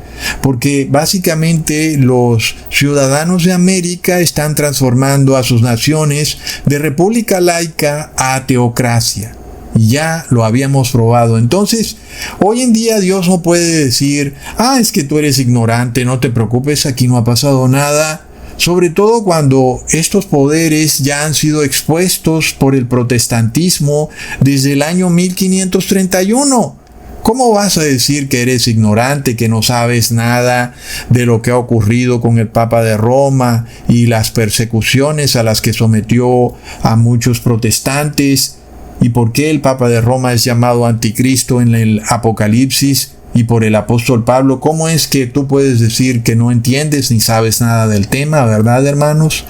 Speaker 3: porque básicamente los ciudadanos de América están transformando a sus naciones de república laica a teocracia. Ya lo habíamos probado. Entonces, hoy en día Dios no puede decir: es que tú eres ignorante, no te preocupes, aquí no ha pasado nada. Sobre todo cuando estos poderes ya han sido expuestos por el protestantismo desde el año 1531. ¿Cómo vas a decir que eres ignorante, que no sabes nada de lo que ha ocurrido con el Papa de Roma y las persecuciones a las que sometió a muchos protestantes? ¿Y por qué el Papa de Roma es llamado anticristo en el Apocalipsis y por el apóstol Pablo? ¿Cómo es que tú puedes decir que no entiendes ni sabes nada del tema, verdad, hermanos?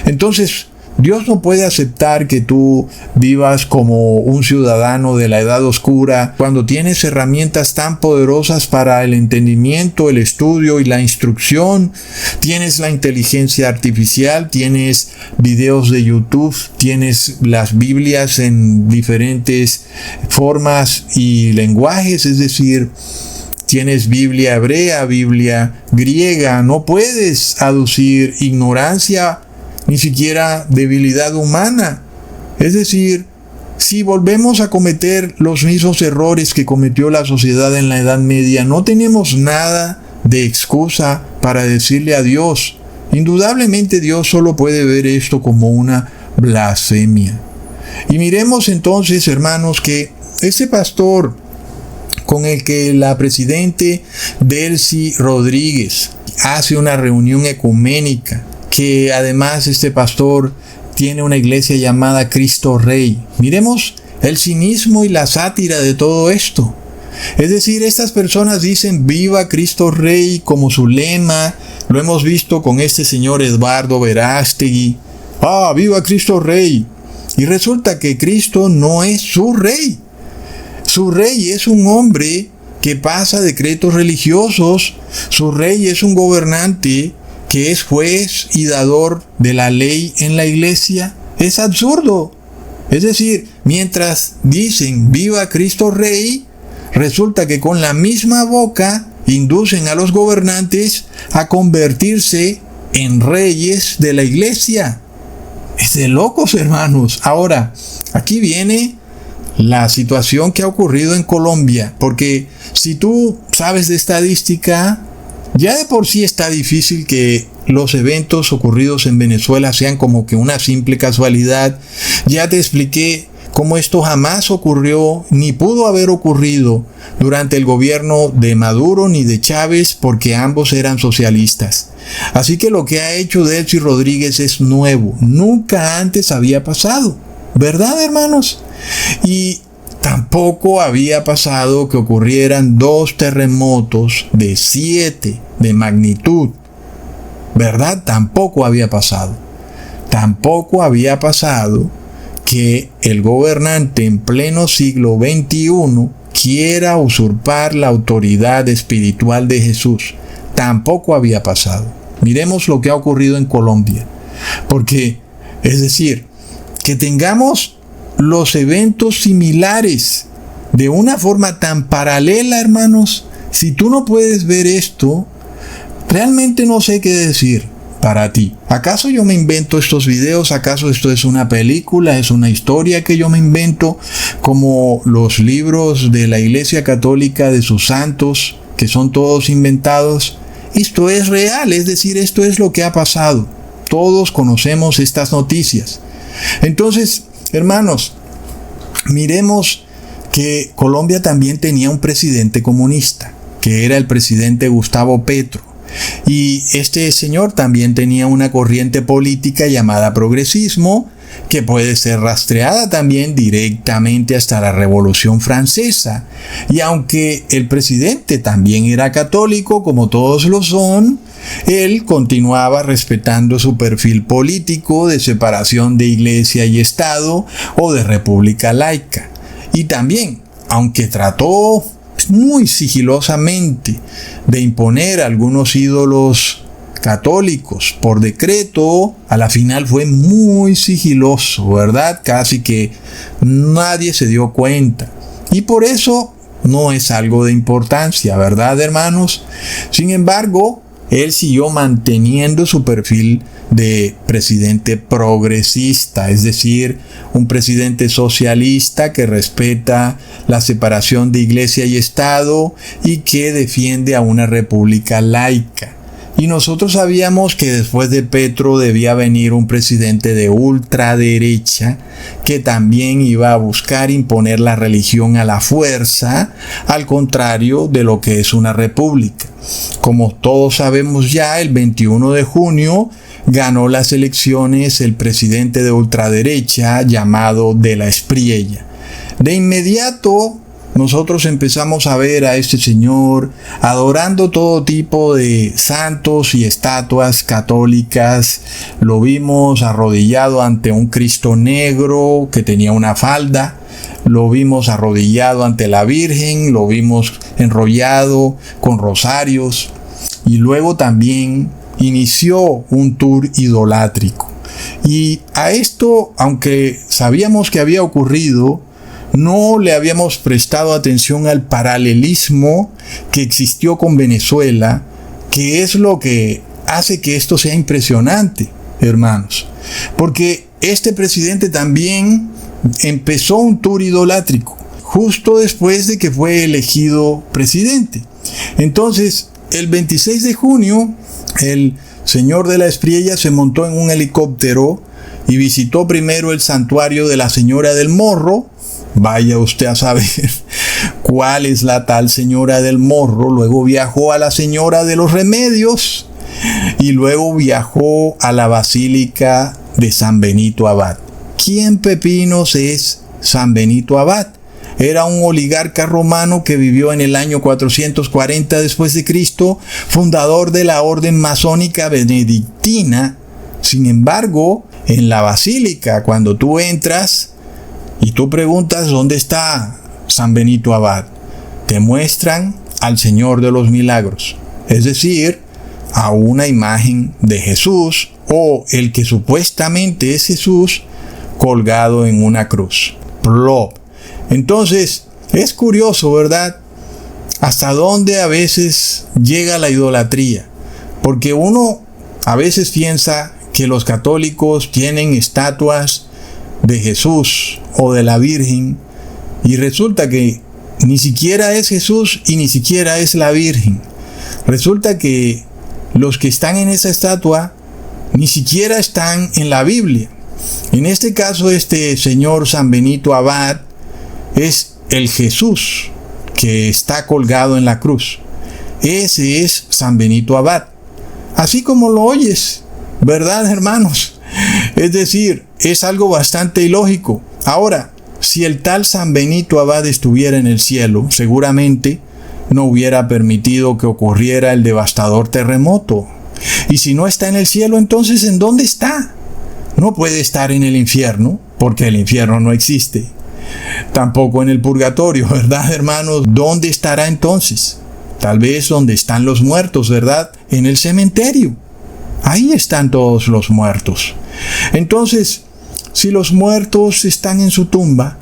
Speaker 3: Entonces, Dios no puede aceptar que tú vivas como un ciudadano de la edad oscura cuando tienes herramientas tan poderosas para el entendimiento, el estudio y la instrucción. Tienes la inteligencia artificial, tienes videos de YouTube, tienes las Biblias en diferentes formas y lenguajes, es decir, tienes Biblia hebrea, Biblia griega. No puedes aducir ignorancia, ni siquiera debilidad humana. Es decir, si volvemos a cometer los mismos errores que cometió la sociedad en la Edad Media, no tenemos nada de excusa para decirle a Dios. Indudablemente Dios solo puede ver esto como una blasfemia. Y miremos entonces, hermanos, que ese pastor con el que la presidente Delcy Rodríguez hace una reunión ecuménica, que además este pastor tiene una iglesia llamada Cristo Rey. Miremos el cinismo y la sátira de todo esto. Es decir, estas personas dicen viva Cristo Rey como su lema. Lo hemos visto con este señor Eduardo Verástegui. Viva Cristo Rey. Y resulta que Cristo no es su rey. Su rey es un hombre que pasa decretos religiosos. Su rey es un gobernante que es juez y dador de la ley en la iglesia. Es absurdo. Es decir, mientras dicen viva Cristo Rey, resulta que con la misma boca inducen a los gobernantes a convertirse en reyes de la iglesia. Es de locos, hermanos. Ahora, aquí viene la situación que ha ocurrido en Colombia, porque si tú sabes de estadística, ya de por sí está difícil que los eventos ocurridos en Venezuela sean como que una simple casualidad. Ya te expliqué cómo esto jamás ocurrió ni pudo haber ocurrido durante el gobierno de Maduro ni de Chávez, porque ambos eran socialistas. Así que lo que ha hecho Delcy Rodríguez es nuevo, nunca antes había pasado, ¿verdad, hermanos? Y tampoco había pasado que ocurrieran 2 terremotos de 7 de magnitud, ¿verdad? Tampoco había pasado. Tampoco había pasado que el gobernante en pleno siglo XXI quiera usurpar la autoridad espiritual de Jesús. Tampoco había pasado. Miremos lo que ha ocurrido en Colombia. Porque, es decir, que tengamos los eventos similares de una forma tan paralela, hermanos. Si tú no puedes ver esto, realmente no sé qué decir para ti. ¿Acaso yo me invento estos videos? ¿Acaso esto es una película? ¿Es una historia que yo me invento? Como los libros de la Iglesia Católica de sus santos, que son todos inventados. Esto es real, es decir, esto es lo que ha pasado. Todos conocemos estas noticias. Entonces, hermanos, miremos que Colombia también tenía un presidente comunista, que era el presidente Gustavo Petro. Y este señor también tenía una corriente política llamada progresismo, que puede ser rastreada también directamente hasta la Revolución Francesa. Y aunque el presidente también era católico, como todos lo son, él continuaba respetando su perfil político de separación de iglesia y Estado o de república laica. Y también, aunque trató muy sigilosamente de imponer algunos ídolos católicos por decreto, a la final fue muy sigiloso, ¿verdad? Casi que nadie se dio cuenta. Y por eso no es algo de importancia, ¿verdad, hermanos? Sin embargo, él siguió manteniendo su perfil de presidente progresista, es decir, un presidente socialista que respeta la separación de iglesia y Estado y que defiende a una república laica. Y nosotros sabíamos que después de Petro debía venir un presidente de ultraderecha que también iba a buscar imponer la religión a la fuerza, al contrario de lo que es una república. Como todos sabemos ya, el 21 de junio ganó las elecciones el presidente de ultraderecha llamado De la Espriella. De inmediato nosotros empezamos a ver a este señor adorando todo tipo de santos y estatuas católicas. Lo vimos arrodillado ante un Cristo negro que tenía una falda. Lo vimos arrodillado ante la Virgen. Lo vimos enrollado con rosarios. Y luego también inició un tour idolátrico. Y a esto, aunque sabíamos que había ocurrido, no le habíamos prestado atención al paralelismo que existió con Venezuela, que es lo que hace que esto sea impresionante, hermanos. Porque este presidente también empezó un tour idolátrico justo después de que fue elegido presidente. Entonces, el 26 de junio El señor de la Espriella se montó en un helicóptero y visitó primero el santuario de la Señora del Morro. Vaya usted a saber cuál es la tal Señora del Morro. Luego viajó a la Señora de los Remedios y luego viajó a la Basílica de San Benito Abad. ¿Quién pepinos es San Benito Abad? Era un oligarca romano que vivió en el año 440 después de Cristo, fundador de la orden masónica benedictina. Sin embargo, en la basílica, cuando tú entras y tú preguntas dónde está San Benito Abad, te muestran al Señor de los Milagros, es decir, a una imagen de Jesús o el que supuestamente es Jesús colgado en una cruz. Plop. Entonces, es curioso, ¿verdad? Hasta dónde a veces llega la idolatría. Porque uno a veces piensa que los católicos tienen estatuas de Jesús o de la Virgen y resulta que ni siquiera es Jesús y ni siquiera es la Virgen. Resulta que los que están en esa estatua ni siquiera están en la Biblia. En este caso, este señor San Benito Abad es el Jesús que está colgado en la cruz. Ese es San Benito Abad. Así como lo oyes, ¿verdad, hermanos? Es decir, es algo bastante ilógico. Ahora, si el tal San Benito Abad estuviera en el cielo, seguramente no hubiera permitido que ocurriera el devastador terremoto. Y si no está en el cielo, entonces ¿en dónde está? No puede estar en el infierno, porque el infierno no existe. Tampoco en el purgatorio, ¿verdad, hermanos? ¿Dónde estará entonces? Tal vez donde están los muertos, ¿verdad? En el cementerio. Ahí están todos los muertos. Entonces, si los muertos están en su tumba,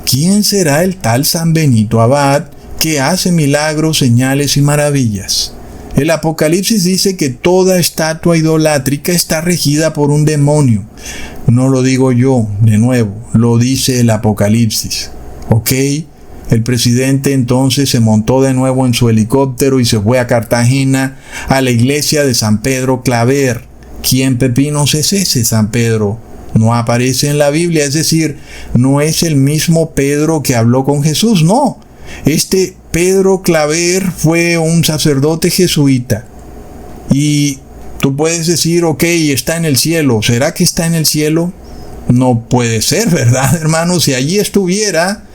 Speaker 3: ¿quién será el tal San Benito Abad que hace milagros, señales y maravillas? El Apocalipsis dice que toda estatua idolátrica está regida por un demonio. No lo digo yo, de nuevo, lo dice el Apocalipsis. ¿Ok? El presidente entonces se montó de nuevo en su helicóptero y se fue a Cartagena, a la iglesia de San Pedro Claver. ¿Quién pepinos es ese San Pedro? No aparece en la Biblia, es decir, no es el mismo Pedro que habló con Jesús, no. Este Pedro Claver fue un sacerdote jesuita. Y tú puedes decir, ok, está en el cielo. ¿Será que está en el cielo? No puede ser, ¿verdad, hermano? Si allí estuviera,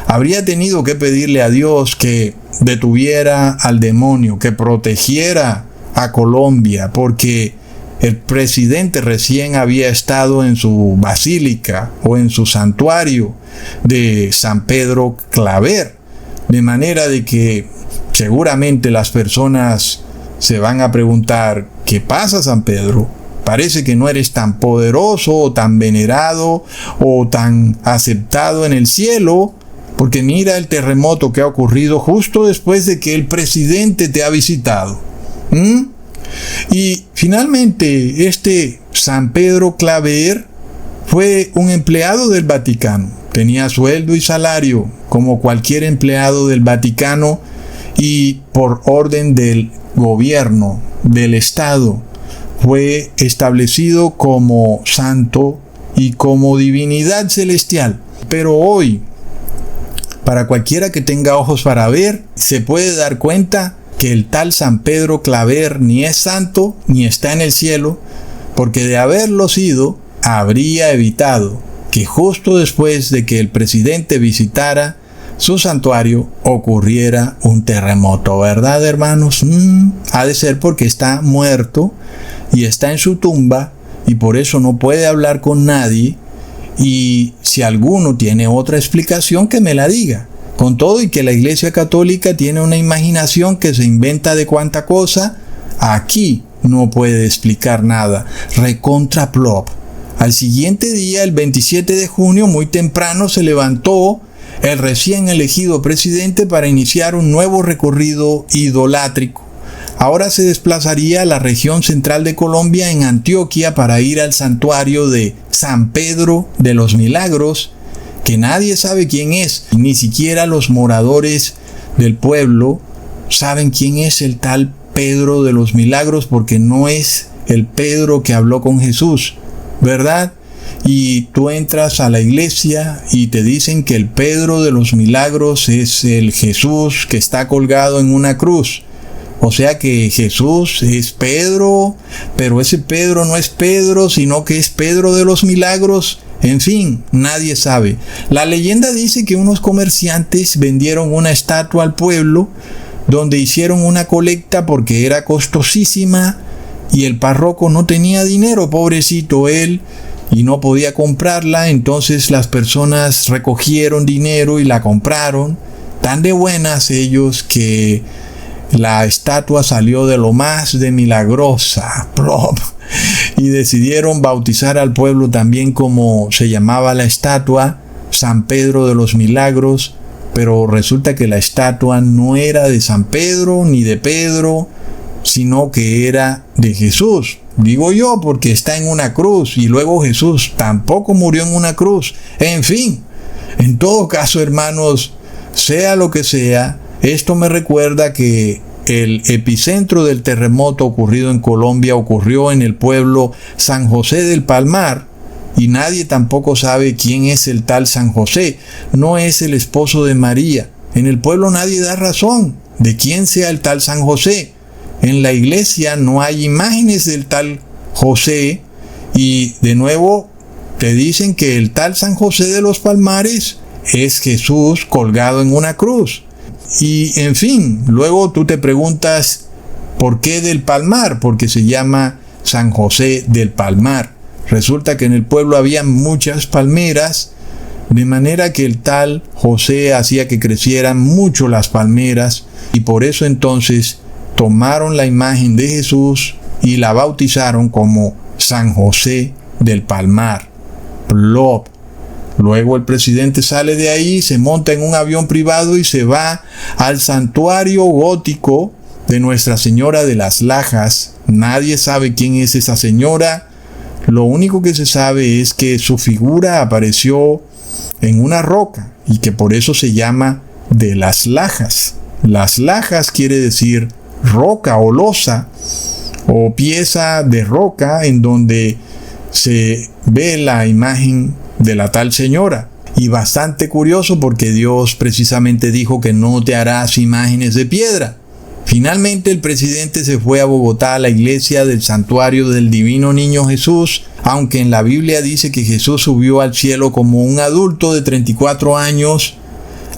Speaker 3: habría tenido que pedirle a Dios que detuviera al demonio, que protegiera a Colombia, porque el presidente recién había estado en su basílica o en su santuario de San Pedro Claver. De manera de que seguramente las personas se van a preguntar, ¿qué pasa, San Pedro? Parece que no eres tan poderoso o tan venerado o tan aceptado en el cielo, porque mira el terremoto que ha ocurrido justo después de que el presidente te ha visitado. Y finalmente, este San Pedro Claver fue un empleado del Vaticano. Tenía sueldo y salario como cualquier empleado del Vaticano y por orden del gobierno, del Estado, fue establecido como santo y como divinidad celestial. Pero hoy, para cualquiera que tenga ojos para ver, se puede dar cuenta que el tal San Pedro Claver ni es santo ni está en el cielo, porque de haberlo sido, habría evitado que justo después de que el presidente visitara su santuario ocurriera un terremoto, ¿verdad, hermanos? Ha de ser porque está muerto y está en su tumba y por eso no puede hablar con nadie. Y si alguno tiene otra explicación, que me la diga. Con todo y que la Iglesia Católica tiene una imaginación que se inventa de cuánta cosa, aquí no puede explicar nada. Recontra plop. Al siguiente día, el 27 de junio, muy temprano, se levantó el recién elegido presidente para iniciar un nuevo recorrido idolátrico. Ahora se desplazaría a la región central de Colombia, en Antioquia, para ir al santuario de San Pedro de los Milagros, que nadie sabe quién es, ni siquiera los moradores del pueblo saben quién es el tal Pedro de los Milagros, porque no es el Pedro que habló con Jesús, ¿verdad? Y tú entras a la iglesia y te dicen que el Pedro de los Milagros es el Jesús que está colgado en una cruz. O sea que Jesús es Pedro, pero ese Pedro no es Pedro, sino que es Pedro de los Milagros. En fin, nadie sabe. La leyenda dice que unos comerciantes vendieron una estatua al pueblo, donde hicieron una colecta porque era costosísima y el párroco no tenía dinero, pobrecito él, y no podía comprarla. Entonces las personas recogieron dinero y la compraron. Tan de buenas ellos que la estatua salió de lo más de milagrosa. ¡Plop! Y decidieron bautizar al pueblo también como se llamaba la estatua, San Pedro de los Milagros. Pero resulta que la estatua no era de San Pedro ni de Pedro, sino que era de Jesús. Digo yo, porque está en una cruz, y luego Jesús tampoco murió en una cruz. En fin, en todo caso, hermanos, sea lo que sea, esto me recuerda que el epicentro del terremoto ocurrido en Colombia ocurrió en el pueblo San José del Palmar, y nadie tampoco sabe quién es el tal San José. No es el esposo de María. En el pueblo nadie da razón de quién sea el tal San José. En la iglesia no hay imágenes del tal José, y de nuevo te dicen que el tal San José de los Palmares es Jesús colgado en una cruz. Y en fin, luego tú te preguntas, ¿por qué del Palmar? Porque se llama San José del Palmar. Resulta que en el pueblo había muchas palmeras, de manera que el tal José hacía que crecieran mucho las palmeras, y por eso entonces tomaron la imagen de Jesús y la bautizaron como San José del Palmar. Plop. Luego el presidente sale de ahí, se monta en un avión privado y se va al santuario gótico de Nuestra Señora de las Lajas. Nadie sabe quién es esa señora. Lo único que se sabe es que su figura apareció en una roca y que por eso se llama de las Lajas. Las Lajas quiere decir roca o losa o pieza de roca en donde se ve la imagen de la tal señora. Y bastante curioso porque Dios precisamente dijo que no te harás imágenes de piedra. Finalmente el presidente se fue a Bogotá a la iglesia del santuario del Divino Niño Jesús, aunque en la Biblia dice que Jesús subió al cielo como un adulto de 34 años.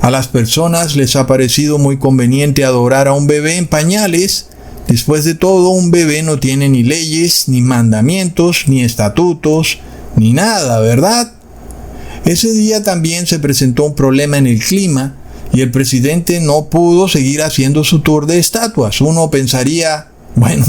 Speaker 3: A las personas les ha parecido muy conveniente adorar a un bebé en pañales. Después de todo, un bebé no tiene ni leyes, ni mandamientos, ni estatutos, ni nada, ¿verdad? Ese día también se presentó un problema en el clima y el presidente no pudo seguir haciendo su tour de estatuas. Uno pensaría, bueno,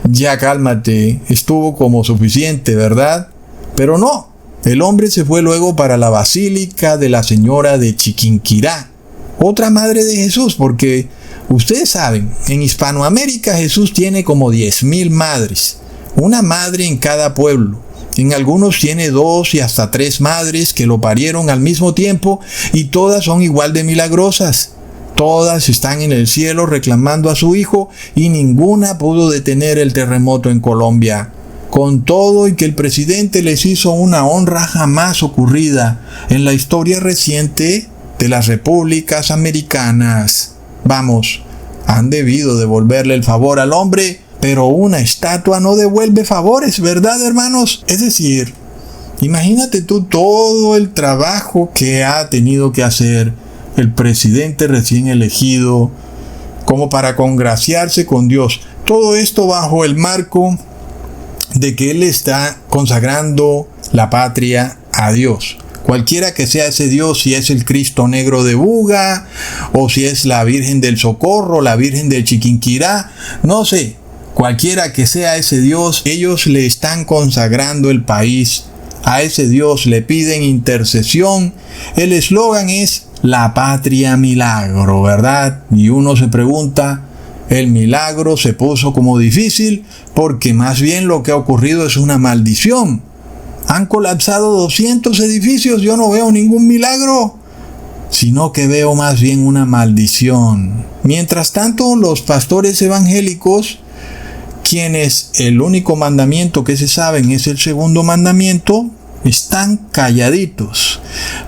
Speaker 3: ya cálmate, estuvo como suficiente, ¿verdad? Pero no, el hombre se fue luego para la Basílica de la Señora de Chiquinquirá, otra madre de Jesús, porque ustedes saben, en Hispanoamérica Jesús tiene como 10,000 madres, una madre en cada pueblo. En algunos tiene 2 y hasta 3 madres que lo parieron al mismo tiempo, y todas son igual de milagrosas. Todas están en el cielo reclamando a su hijo, y ninguna pudo detener el terremoto en Colombia. Con todo y que el presidente les hizo una honra jamás ocurrida en la historia reciente de las repúblicas americanas. Vamos, han debido devolverle el favor al hombre, pero una estatua no devuelve favores, ¿verdad, hermanos? Es decir, imagínate tú todo el trabajo que ha tenido que hacer el presidente recién elegido como para congraciarse con Dios. Todo esto bajo el marco de que él está consagrando la patria a Dios. Cualquiera que sea ese Dios, si es el Cristo Negro de Buga, o si es la Virgen del Socorro, la Virgen del Chiquinquirá, no sé. Cualquiera que sea ese Dios, ellos le están consagrando el país. A ese Dios le piden intercesión. El eslogan es la patria milagro, ¿verdad? Y uno se pregunta, el milagro se puso como difícil porque más bien lo que ha ocurrido es una maldición. Han colapsado 200 edificios, yo no veo ningún milagro. sino que veo más bien una maldición. Mientras tanto, los pastores evangélicos, quienes el único mandamiento que se saben es el segundo mandamiento, están calladitos,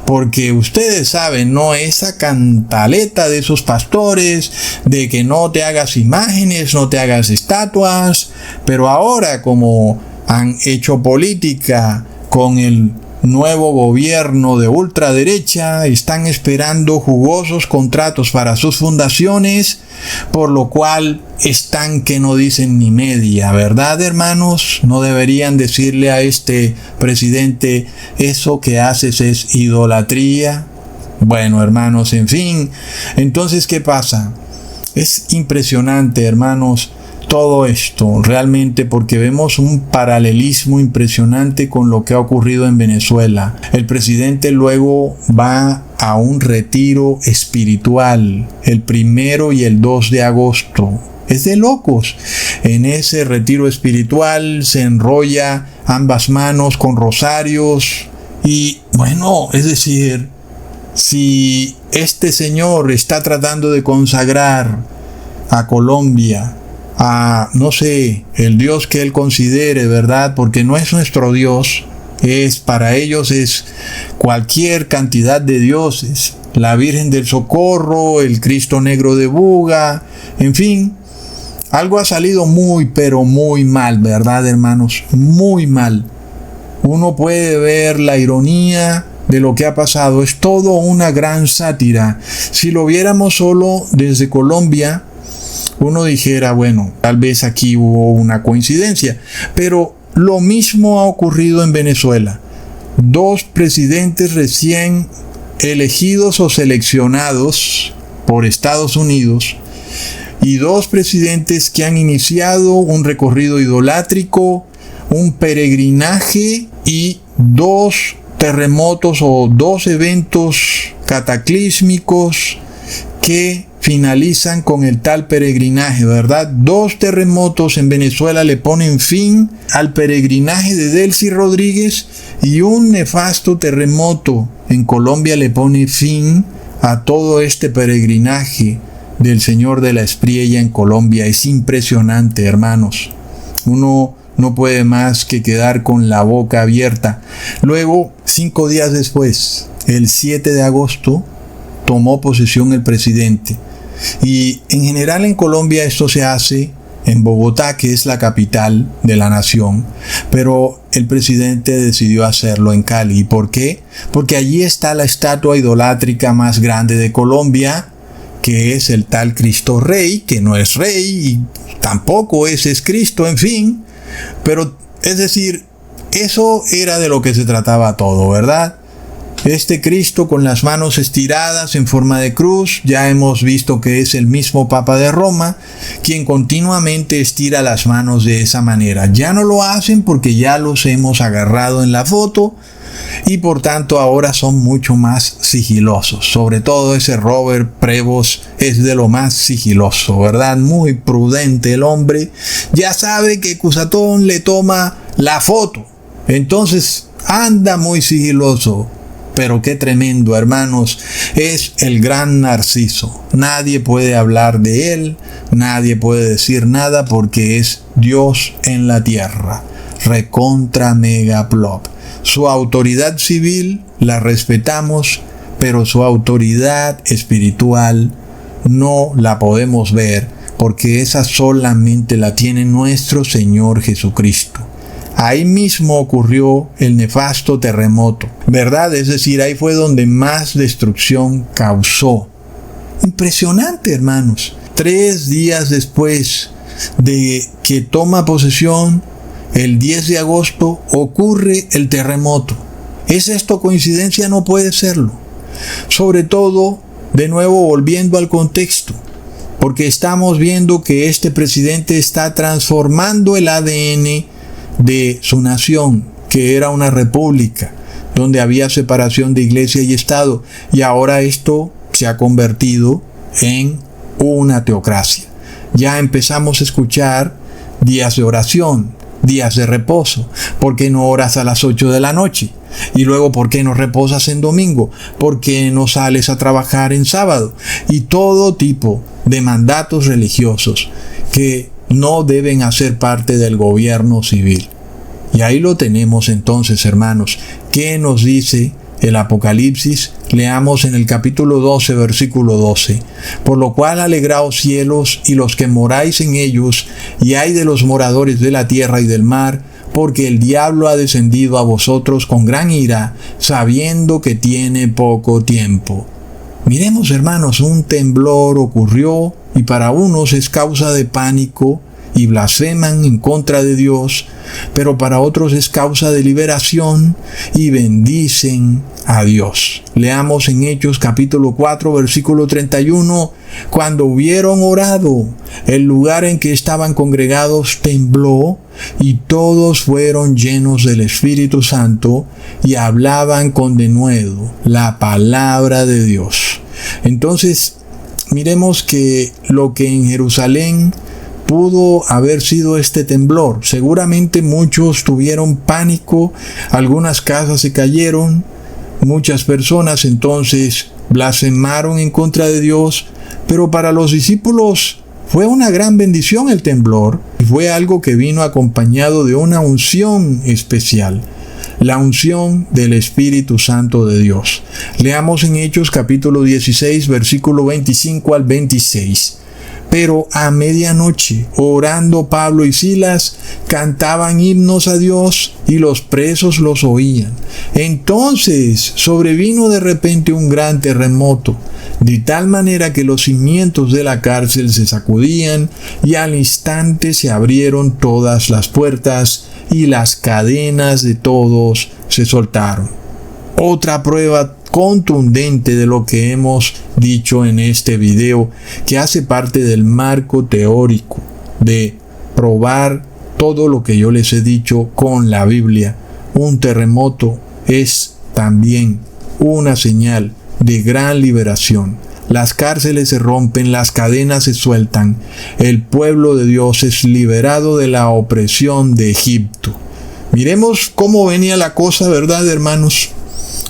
Speaker 3: porque ustedes saben, ¿no? Esa cantaleta de esos pastores de que no te hagas imágenes, no te hagas estatuas, pero ahora como han hecho política con el nuevo gobierno de ultraderecha, están esperando jugosos contratos para sus fundaciones, por lo cual están que no dicen ni media, ¿verdad, hermanos? No deberían decirle a este presidente: eso que haces es idolatría. Bueno, hermanos, en fin, entonces, ¿qué pasa? Es impresionante, hermanos, todo esto realmente, porque vemos un paralelismo impresionante con lo que ha ocurrido en Venezuela. El presidente luego va a un retiro espiritual el 1 y el 2 de agosto. Es de locos. En ese retiro espiritual se enrolla ambas manos con rosarios y, bueno, es decir, si este señor está tratando de consagrar a Colombia a, no sé, el Dios que él considere, ¿verdad? Porque no es nuestro Dios, para ellos es cualquier cantidad de dioses, la Virgen del Socorro, el Cristo Negro de Buga, en fin, algo ha salido muy, pero muy mal, ¿verdad, hermanos? Muy mal. Uno puede ver la ironía de lo que ha pasado, es todo una gran sátira. Si lo viéramos solo desde Colombia, uno dijera, bueno, tal vez aquí hubo una coincidencia, pero lo mismo ha ocurrido en Venezuela. 2 presidentes recién elegidos o seleccionados por Estados Unidos y 2 presidentes que han iniciado un recorrido idolátrico, un peregrinaje y 2 terremotos o 2 eventos cataclísmicos que finalizan con el tal peregrinaje, ¿verdad? 2 terremotos en Venezuela le ponen fin al peregrinaje de Delcy Rodríguez y un nefasto terremoto en Colombia le pone fin a todo este peregrinaje del Señor de la Espriella en Colombia. Es impresionante, hermanos. Uno no puede más que quedar con la boca abierta. Luego, 5 días después, el 7 de agosto, tomó posesión el presidente. Y en general en Colombia esto se hace en Bogotá, que es la capital de la nación, pero el presidente decidió hacerlo en Cali. ¿Por qué? Porque allí está la estatua idolátrica más grande de Colombia, que es el tal Cristo Rey, que no es rey y tampoco es Cristo, en fin, pero es decir, eso era de lo que se trataba todo, ¿verdad? Este Cristo con las manos estiradas en forma de cruz, ya hemos visto que es el mismo Papa de Roma, quien continuamente estira las manos de esa manera. Ya no lo hacen porque ya los hemos agarrado en la foto y por tanto ahora son mucho más sigilosos. Sobre todo ese Robert Prevost es de lo más sigiloso, ¿verdad? Muy prudente el hombre. Ya sabe que Cusatón le toma la foto, entonces anda muy sigiloso. Pero qué tremendo, hermanos, es el gran Narciso. Nadie puede hablar de él, nadie puede decir nada porque es Dios en la tierra. Recontra mega plop. Su autoridad civil la respetamos, pero su autoridad espiritual no la podemos ver porque esa solamente la tiene nuestro Señor Jesucristo. Ahí mismo ocurrió el nefasto terremoto, ¿verdad? Es decir, ahí fue donde más destrucción causó. Impresionante, hermanos. 3 días después de que toma posesión, el 10 de agosto, ocurre el terremoto. ¿Es esto coincidencia? No puede serlo. Sobre todo, de nuevo volviendo al contexto, porque estamos viendo que este presidente está transformando el ADN de su nación, que era una república, donde había separación de iglesia y Estado, y ahora esto se ha convertido en una teocracia. Ya empezamos a escuchar días de oración, días de reposo? ¿Por qué no oras a las 8 de la noche? Y luego, ¿por qué no reposas en domingo? ¿Por qué no sales a trabajar en sábado? Y todo tipo de mandatos religiosos que no deben hacer parte del gobierno civil. Y ahí lo tenemos entonces, hermanos. ¿Qué nos dice el Apocalipsis? Leamos en el capítulo 12, versículo 12. Por lo cual alegraos cielos y los que moráis en ellos, y ay de los moradores de la tierra y del mar, porque el diablo ha descendido a vosotros con gran ira, sabiendo que tiene poco tiempo. Miremos, hermanos, un temblor ocurrió y para unos es causa de pánico y blasfeman en contra de Dios, pero para otros es causa de liberación y bendicen a Dios. Leamos en Hechos capítulo 4, versículo 31, cuando hubieron orado, el lugar en que estaban congregados tembló, y todos fueron llenos del Espíritu Santo y hablaban con denuedo la palabra de Dios. Entonces, miremos que lo que en Jerusalén pudo haber sido este temblor. Seguramente muchos tuvieron pánico, algunas casas se cayeron, muchas personas entonces blasfemaron en contra de Dios, pero para los discípulos fue una gran bendición el temblor, y fue algo que vino acompañado de una unción especial, la unción del Espíritu Santo de Dios. Leamos en Hechos capítulo 16, versículo 25 al 26. Pero a medianoche, orando Pablo y Silas, cantaban himnos a Dios y los presos los oían. Entonces sobrevino de repente un gran terremoto, de tal manera que los cimientos de la cárcel se sacudían y al instante se abrieron todas las puertas y las cadenas de todos se soltaron. Otra prueba contundente de lo que hemos dicho en este video, que hace parte del marco teórico de probar todo lo que yo les he dicho con la Biblia. Un terremoto es también una señal de gran liberación. Las cárceles se rompen, las cadenas se sueltan. El pueblo de Dios es liberado de la opresión de Egipto. Miremos cómo venía la cosa, ¿verdad, hermanos?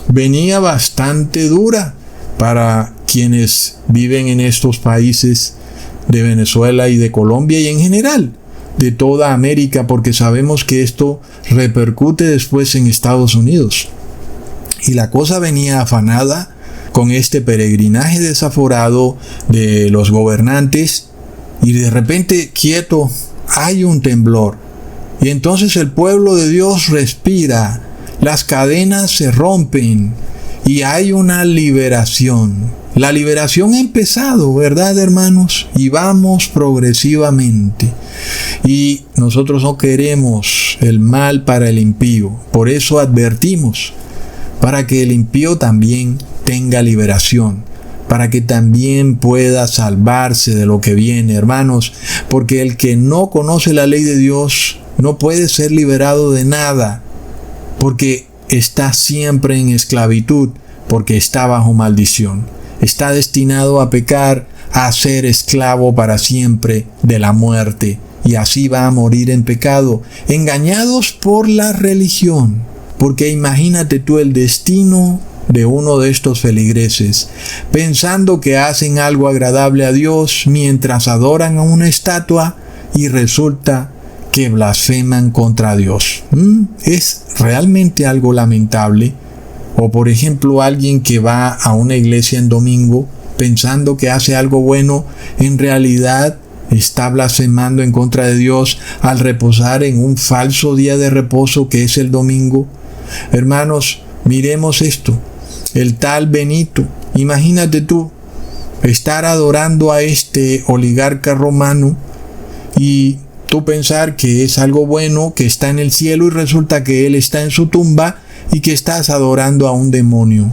Speaker 3: Venía bastante dura para quienes viven en estos países de Venezuela y de Colombia y en general de toda América, porque sabemos que esto repercute después en Estados Unidos. Y la cosa venía afanada con este peregrinaje desaforado de los gobernantes, y de repente, quieto, hay un temblor. Y entonces el pueblo de Dios respira, las cadenas se rompen y hay una liberación. La liberación ha empezado, ¿verdad, hermanos? Y vamos progresivamente. Y nosotros no queremos el mal para el impío. Por eso advertimos, para que el impío también tenga liberación, para que también pueda salvarse de lo que viene, hermanos. Porque el que no conoce la ley de Dios no puede ser liberado de nada, porque está siempre en esclavitud, porque está bajo maldición. Está destinado a pecar, a ser esclavo para siempre de la muerte, y así va a morir en pecado, engañados por la religión. Porque imagínate tú el destino de uno de estos feligreses, pensando que hacen algo agradable a Dios mientras adoran a una estatua, y resulta que blasfeman contra Dios. Es realmente algo lamentable. O por ejemplo, alguien que va a una iglesia en domingo pensando que hace algo bueno, en realidad está blasfemando en contra de Dios al reposar en un falso día de reposo que es el domingo. Hermanos, miremos esto. El tal Benito, imagínate tú, estar adorando a este oligarca romano y tú pensar que es algo bueno, que está en el cielo, y resulta que él está en su tumba y que estás adorando a un demonio.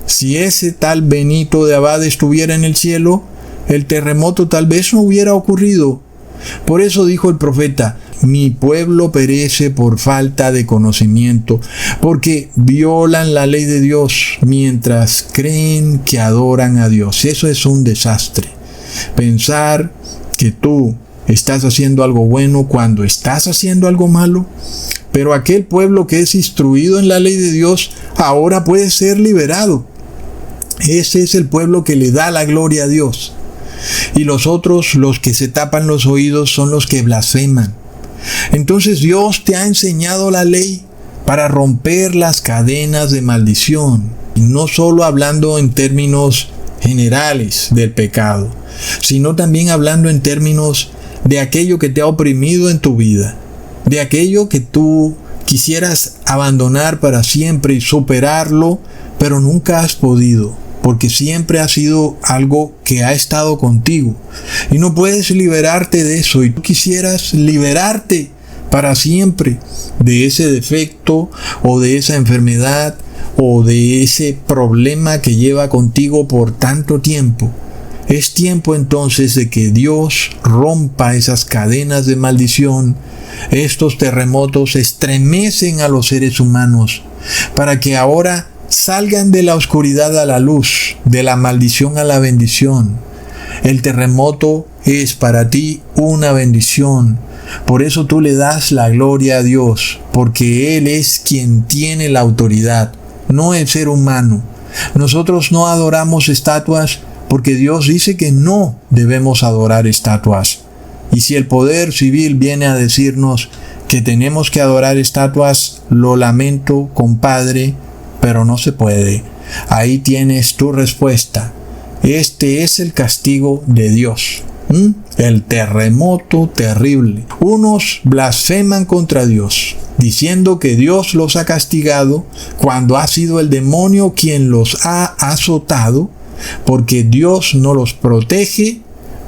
Speaker 3: Si ese tal Benito de Abad estuviera en el cielo, el terremoto tal vez no hubiera ocurrido. Por eso dijo el profeta: mi pueblo perece por falta de conocimiento, porque violan la ley de Dios mientras creen que adoran a Dios. Eso es un desastre. Pensar que tú estás haciendo algo bueno cuando estás haciendo algo malo. Pero aquel pueblo que es instruido en la ley de Dios ahora puede ser liberado. Ese es el pueblo que le da la gloria a Dios. Y los otros, los que se tapan los oídos, son los que blasfeman. Entonces Dios te ha enseñado la ley para romper las cadenas de maldición. Y no solo hablando en términos generales del pecado, sino también hablando en términos de aquello que te ha oprimido en tu vida, de aquello que tú quisieras abandonar para siempre y superarlo, pero nunca has podido, porque siempre ha sido algo que ha estado contigo y no puedes liberarte de eso, y tú quisieras liberarte para siempre de ese defecto o de esa enfermedad o de ese problema que lleva contigo por tanto tiempo. Es tiempo entonces de que Dios rompa esas cadenas de maldición. Estos terremotos estremecen a los seres humanos para que ahora salgan de la oscuridad a la luz, de la maldición a la bendición. El terremoto es para ti una bendición. Por eso tú le das la gloria a Dios, porque Él es quien tiene la autoridad, no el ser humano. Nosotros no adoramos estatuas porque Dios dice que no debemos adorar estatuas. Y si el poder civil viene a decirnos que tenemos que adorar estatuas, lo lamento, compadre, pero no se puede. Ahí tienes tu respuesta. Este es el castigo de Dios. El terremoto terrible. Unos blasfeman contra Dios, diciendo que Dios los ha castigado cuando ha sido el demonio quien los ha azotado, porque Dios no los protege,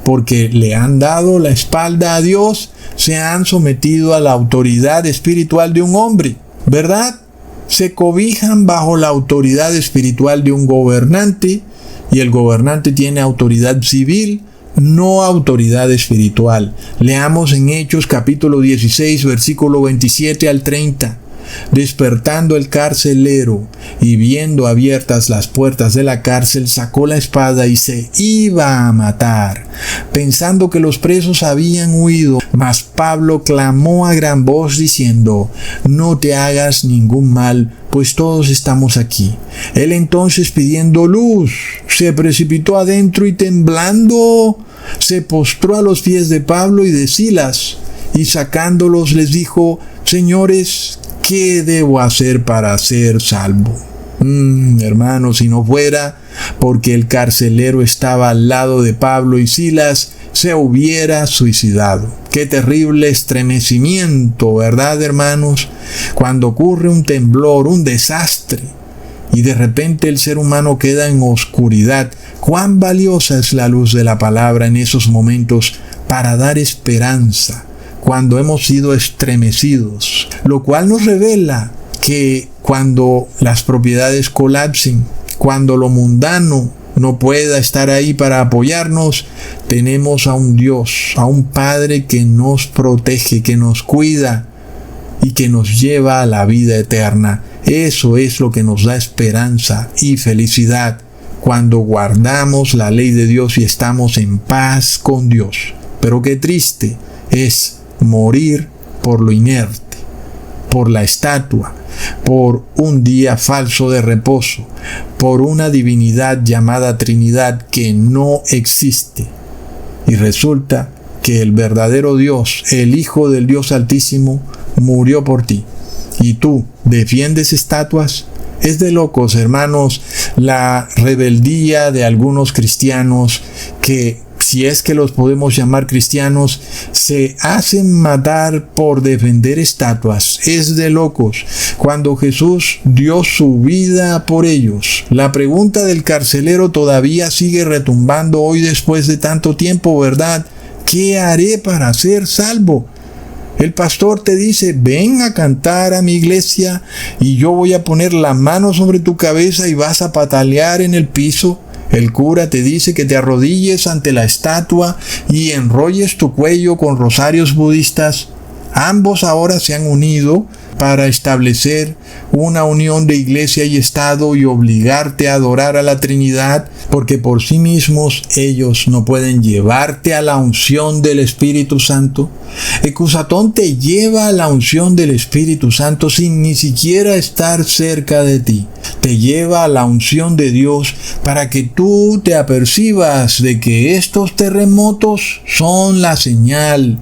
Speaker 3: porque le han dado la espalda a Dios, se han sometido a la autoridad espiritual de un hombre, ¿verdad? Se cobijan bajo la autoridad espiritual de un gobernante, y el gobernante tiene autoridad civil, no autoridad espiritual. Leamos en Hechos capítulo 16, versículo 27 al 30. Despertando el carcelero y viendo abiertas las puertas de la cárcel, sacó la espada y se iba a matar, pensando que los presos habían huido. Mas Pablo clamó a gran voz diciendo: no te hagas ningún mal, pues todos estamos aquí. Él entonces, pidiendo luz, se precipitó adentro y temblando se postró a los pies de Pablo y de Silas, y sacándolos les dijo: señores, ¿qué debo hacer para ser salvo? Hermanos, si no fuera porque el carcelero estaba al lado de Pablo y Silas, se hubiera suicidado. Qué terrible estremecimiento, ¿verdad, hermanos? Cuando ocurre un temblor, un desastre, y de repente el ser humano queda en oscuridad. Cuán valiosa es la luz de la palabra en esos momentos para dar esperanza, cuando hemos sido estremecidos, lo cual nos revela que cuando las propiedades colapsen, cuando lo mundano no pueda estar ahí para apoyarnos, tenemos a un Dios, a un Padre que nos protege, que nos cuida y que nos lleva a la vida eterna. Eso es lo que nos da esperanza y felicidad cuando guardamos la ley de Dios y estamos en paz con Dios. Pero qué triste es morir por lo inerte, por la estatua, por un día falso de reposo, por una divinidad llamada Trinidad que no existe. Y resulta que el verdadero Dios, el Hijo del Dios Altísimo, murió por ti. ¿Y tú defiendes estatuas? Es de locos, hermanos, la rebeldía de algunos cristianos que, si es que los podemos llamar cristianos, se hacen matar por defender estatuas. Es de locos. Cuando Jesús dio su vida por ellos, la pregunta del carcelero todavía sigue retumbando hoy después de tanto tiempo, ¿verdad? ¿Qué haré para ser salvo? El pastor te dice: ven a cantar a mi iglesia y yo voy a poner la mano sobre tu cabeza y vas a patalear en el piso. El cura te dice que te arrodilles ante la estatua y enrolles tu cuello con rosarios budistas. Ambos ahora se han unido para establecer una unión de iglesia y Estado y obligarte a adorar a la Trinidad, porque por sí mismos ellos no pueden llevarte a la unción del Espíritu Santo. Ecusatón te lleva a la unción del Espíritu Santo sin ni siquiera estar cerca de ti. Te lleva a la unción de Dios para que tú te apercibas de que estos terremotos son la señal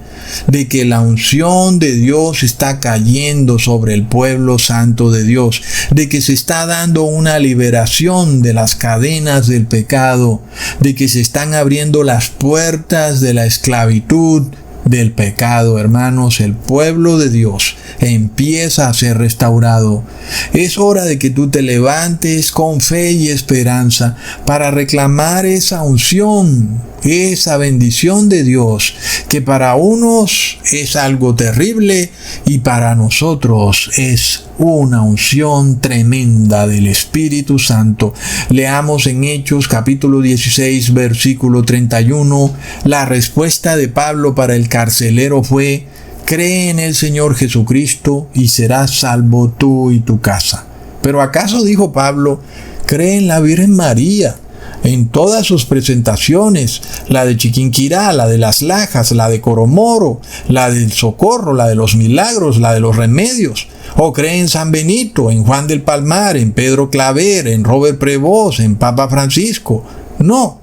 Speaker 3: de que la unción de Dios está cayendo sobre el pueblo santo de Dios, de que se está dando una liberación de las cadenas del pecado, de que se están abriendo las puertas de la esclavitud del pecado. Hermanos, el pueblo de Dios empieza a ser restaurado. Es hora de que tú te levantes con fe y esperanza para reclamar esa unción, esa bendición de Dios, que para unos es algo terrible y para nosotros es una unción tremenda del Espíritu Santo. Leamos en Hechos capítulo 16 versículo 31. La respuesta de Pablo para el carcelero fue: cree en el Señor Jesucristo y serás salvo tú y tu casa. Pero ¿acaso dijo Pablo, cree en la Virgen María? En todas sus presentaciones, la de Chiquinquirá, la de las Lajas, la de Coromoro, la del Socorro, la de los Milagros, la de los Remedios. O cree en San Benito, en Juan del Palmar, en Pedro Claver, en Robert Prevost, en Papa Francisco. No,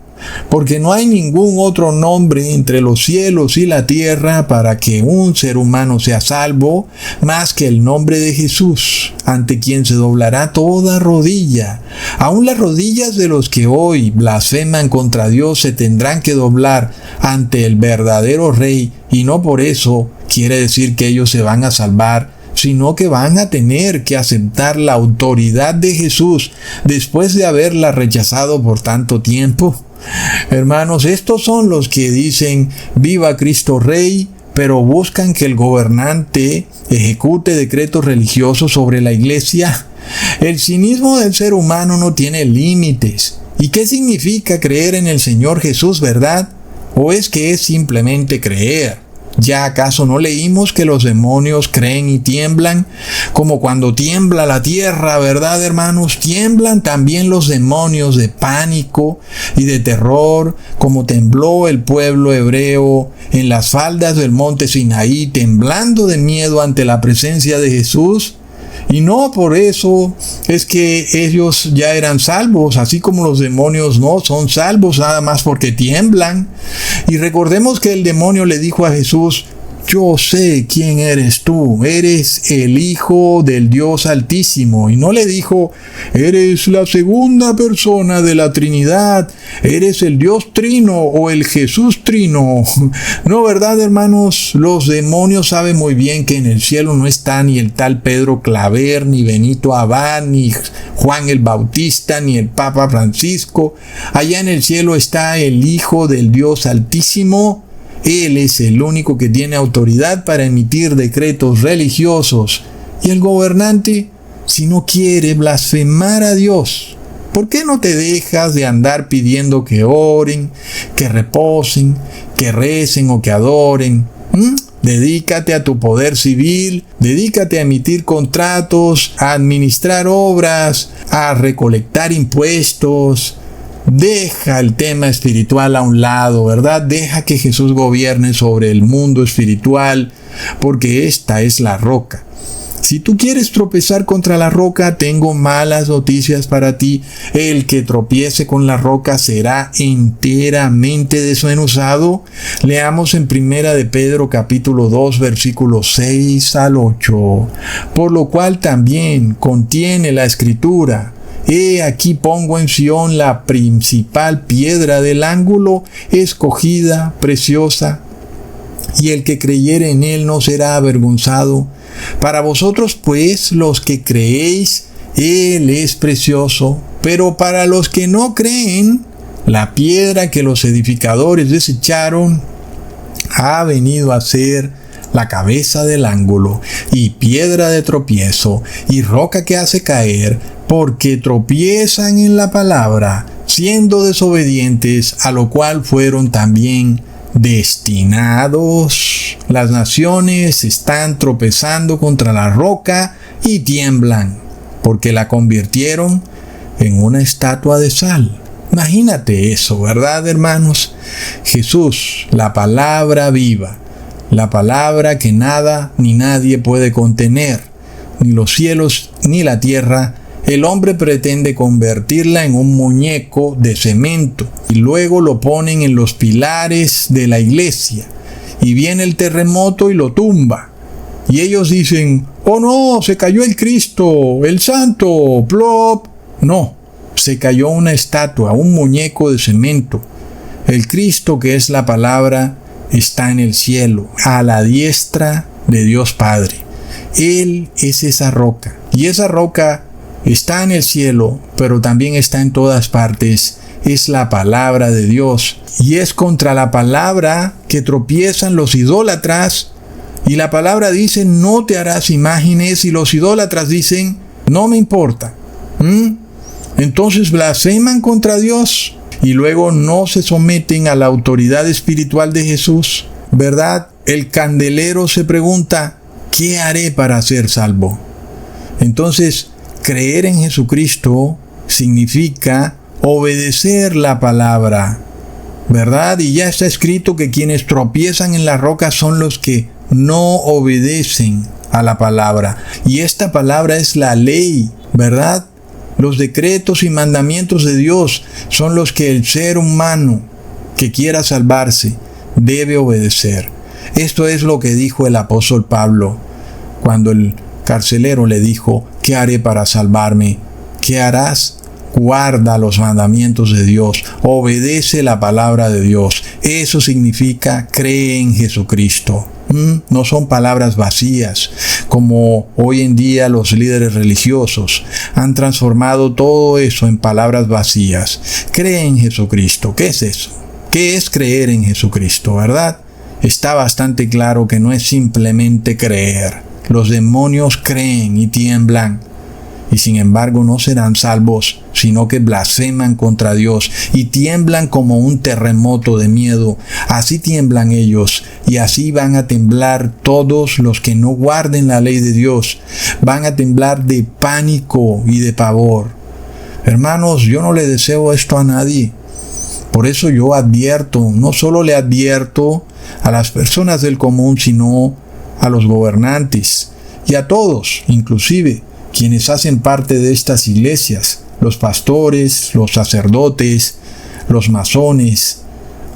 Speaker 3: porque no hay ningún otro nombre entre los cielos y la tierra para que un ser humano sea salvo, más que el nombre de Jesús, ante quien se doblará toda rodilla. Aún las rodillas de los que hoy blasfeman contra Dios se tendrán que doblar ante el verdadero Rey, y no por eso quiere decir que ellos se van a salvar, sino que van a tener que aceptar la autoridad de Jesús después de haberla rechazado por tanto tiempo. Hermanos, estos son los que dicen viva Cristo Rey, pero buscan que el gobernante ejecute decretos religiosos sobre la iglesia. El cinismo del ser humano no tiene límites. ¿Y qué significa creer en el Señor Jesús, verdad? ¿O es que es simplemente creer? ¿Ya acaso no leímos que los demonios creen y tiemblan? Como cuando tiembla la tierra, ¿verdad, hermanos? Tiemblan también los demonios de pánico y de terror, como tembló el pueblo hebreo en las faldas del monte Sinaí, temblando de miedo ante la presencia de Jesús. Y no por eso es que ellos ya eran salvos, así como los demonios no son salvos nada más porque tiemblan. Y recordemos que el demonio le dijo a Jesús: yo sé quién eres tú, eres el Hijo del Dios Altísimo. Y no le dijo: eres la segunda persona de la Trinidad, eres el Dios Trino o el Jesús Trino. No, ¿verdad, hermanos? Los demonios saben muy bien que en el cielo no está ni el tal Pedro Claver, ni Benito Abad, ni Juan el Bautista, ni el Papa Francisco. Allá en el cielo está el Hijo del Dios Altísimo. Él es el único que tiene autoridad para emitir decretos religiosos. Y el gobernante, si no quiere blasfemar a Dios, ¿por qué no te dejas de andar pidiendo que oren, que reposen, que recen o que adoren? Dedícate a tu poder civil, dedícate a emitir contratos, a administrar obras, a recolectar impuestos. Deja el tema espiritual a un lado, ¿verdad? Deja que Jesús gobierne sobre el mundo espiritual, porque esta es la roca. Si tú quieres tropezar contra la roca, tengo malas noticias para ti. El que tropiece con la roca será enteramente desmenuzado. Leamos en 1 de Pedro capítulo 2 versículos 6 al 8. Por lo cual también contiene la Escritura: he aquí pongo en Sión la principal piedra del ángulo, escogida, preciosa, y el que creyere en él no será avergonzado. Para vosotros, pues, los que creéis, él es precioso, pero para los que no creen, la piedra que los edificadores desecharon ha venido a ser la cabeza del ángulo, y piedra de tropiezo, y roca que hace caer, porque tropiezan en la palabra, siendo desobedientes, a lo cual fueron también destinados. las naciones están tropezando contra la roca y tiemblan, porque la convirtieron en una estatua de sal. Imagínate eso, ¿verdad, hermanos? Jesús, la palabra viva, la palabra que nada ni nadie puede contener, ni los cielos ni la tierra, el hombre pretende convertirla en un muñeco de cemento y luego lo ponen en los pilares de la iglesia y viene el terremoto y lo tumba. Y ellos dicen, oh no, se cayó el Cristo, el santo, plop. No, se cayó una estatua, un muñeco de cemento. El Cristo, que es la palabra, está en el cielo, a la diestra de Dios Padre. Él es esa roca. Y esa roca está en el cielo, pero también está en todas partes. Es la palabra de Dios. Y es contra la palabra que tropiezan los idólatras. Y la palabra dice, no te harás imágenes. Y los idólatras dicen, no me importa. Entonces blasfeman contra Dios. Y luego no se someten a la autoridad espiritual de Jesús. ¿Verdad? El candelero se pregunta, ¿qué haré para ser salvo? Entonces, creer en Jesucristo significa obedecer la palabra, ¿verdad? Y ya está escrito que quienes tropiezan en la roca son los que no obedecen a la palabra. Y esta palabra es la ley, ¿verdad? Los decretos y mandamientos de Dios son los que el ser humano que quiera salvarse debe obedecer. Esto es lo que dijo el apóstol Pablo cuando el carcelero le dijo, ¿qué haré para salvarme? ¿Qué harás? Guarda los mandamientos de Dios, obedece la palabra de Dios. Eso significa cree en Jesucristo. No son palabras vacías, como hoy en día los líderes religiosos han transformado todo eso en palabras vacías. Cree en Jesucristo. ¿Qué es eso? ¿Qué es creer en Jesucristo, verdad? Está bastante claro que no es simplemente creer. Los demonios creen y tiemblan, y sin embargo no serán salvos, sino que blasfeman contra Dios y tiemblan como un terremoto de miedo. Así tiemblan ellos, y así van a temblar todos los que no guarden la ley de Dios. Van a temblar de pánico y de pavor. Hermanos, yo no le deseo esto a nadie. Por eso yo advierto, no solo le advierto a las personas del común, sino a los gobernantes y a todos, inclusive quienes hacen parte de estas iglesias, los pastores, los sacerdotes, los masones.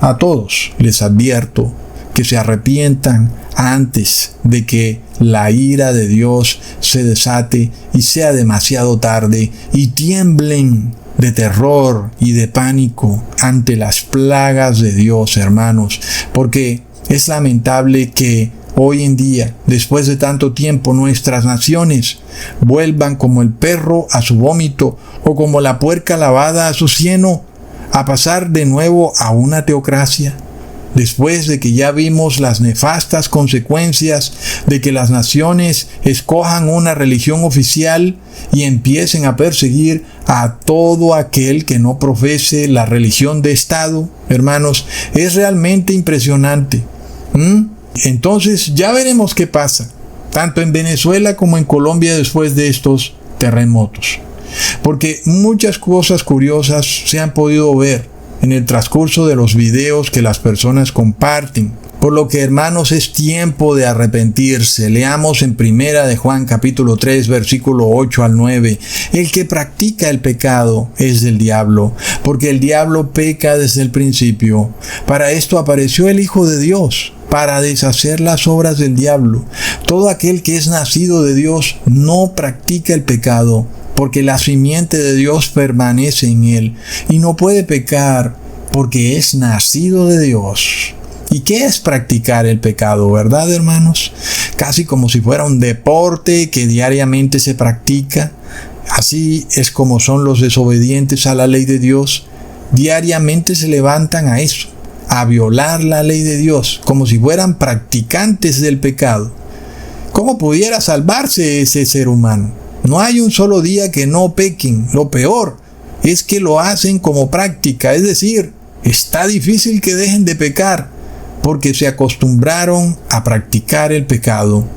Speaker 3: A todos les advierto que se arrepientan antes de que la ira de Dios se desate y sea demasiado tarde, y tiemblen de terror y de pánico ante las plagas de Dios, hermanos, porque es lamentable que hoy en día, después de tanto tiempo, nuestras naciones vuelvan como el perro a su vómito o como la puerca lavada a su cieno, a pasar de nuevo a una teocracia. Después de que ya vimos las nefastas consecuencias de que las naciones escojan una religión oficial y empiecen a perseguir a todo aquel que no profese la religión de Estado, hermanos, es realmente impresionante. Entonces ya veremos qué pasa, tanto en Venezuela como en Colombia después de estos terremotos. Porque muchas cosas curiosas se han podido ver en el transcurso de los videos que las personas comparten. Por lo que, hermanos, es tiempo de arrepentirse. Leamos en Primera de Juan capítulo 3 versículo 8 al 9. El que practica el pecado es del diablo, porque el diablo peca desde el principio. Para esto apareció el Hijo de Dios, para deshacer las obras del diablo. Todo aquel que es nacido de Dios no practica el pecado, porque la simiente de Dios permanece en él, y no puede pecar, porque es nacido de Dios. ¿Y qué es practicar el pecado, verdad, hermanos? Casi como si fuera un deporte que diariamente se practica. Así es como son los desobedientes a la ley de Dios. Diariamente se levantan a eso, a violar la ley de Dios, como si fueran practicantes del pecado. ¿Cómo pudiera salvarse ese ser humano? No hay un solo día que no pequen. Lo peor es que lo hacen como práctica, es decir, está difícil que dejen de pecar, porque se acostumbraron a practicar el pecado.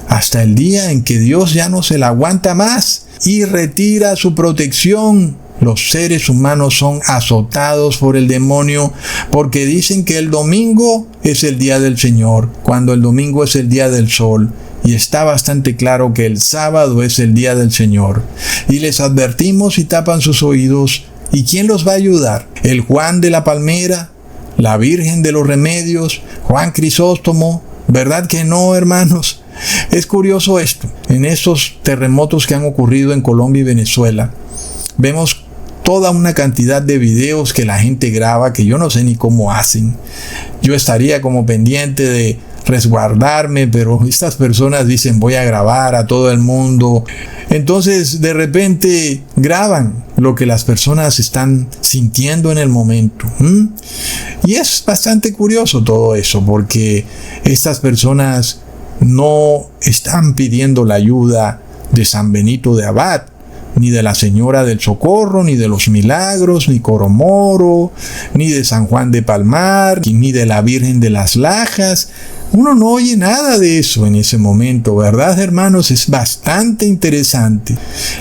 Speaker 3: Hasta el día en que Dios ya no se la aguanta más y retira su protección. Los seres humanos son azotados por el demonio porque dicen que el domingo es el día del Señor, cuando el domingo es el día del sol. Y está bastante claro que el sábado es el día del Señor. Y les advertimos y tapan sus oídos. ¿Y quién los va a ayudar? ¿El Juan de la Palmera? ¿La Virgen de los Remedios? ¿Juan Crisóstomo? ¿Verdad que no, hermanos? Es curioso esto. En estos terremotos que han ocurrido en Colombia y Venezuela, vemos toda una cantidad de videos que la gente graba que yo no sé ni cómo hacen. Yo estaría como pendiente de resguardarme, pero estas personas dicen voy a grabar a todo el mundo. Entonces de repente graban lo que las personas están sintiendo en el momento. Y es bastante curioso todo eso, porque estas personas no están pidiendo la ayuda de San Benito de Abad, ni de la Señora del Socorro, ni de los Milagros, ni Coromoro, ni de San Juan de Palmar, ni de la Virgen de las Lajas. Uno no oye nada de eso en ese momento, ¿verdad, hermanos? Es bastante interesante.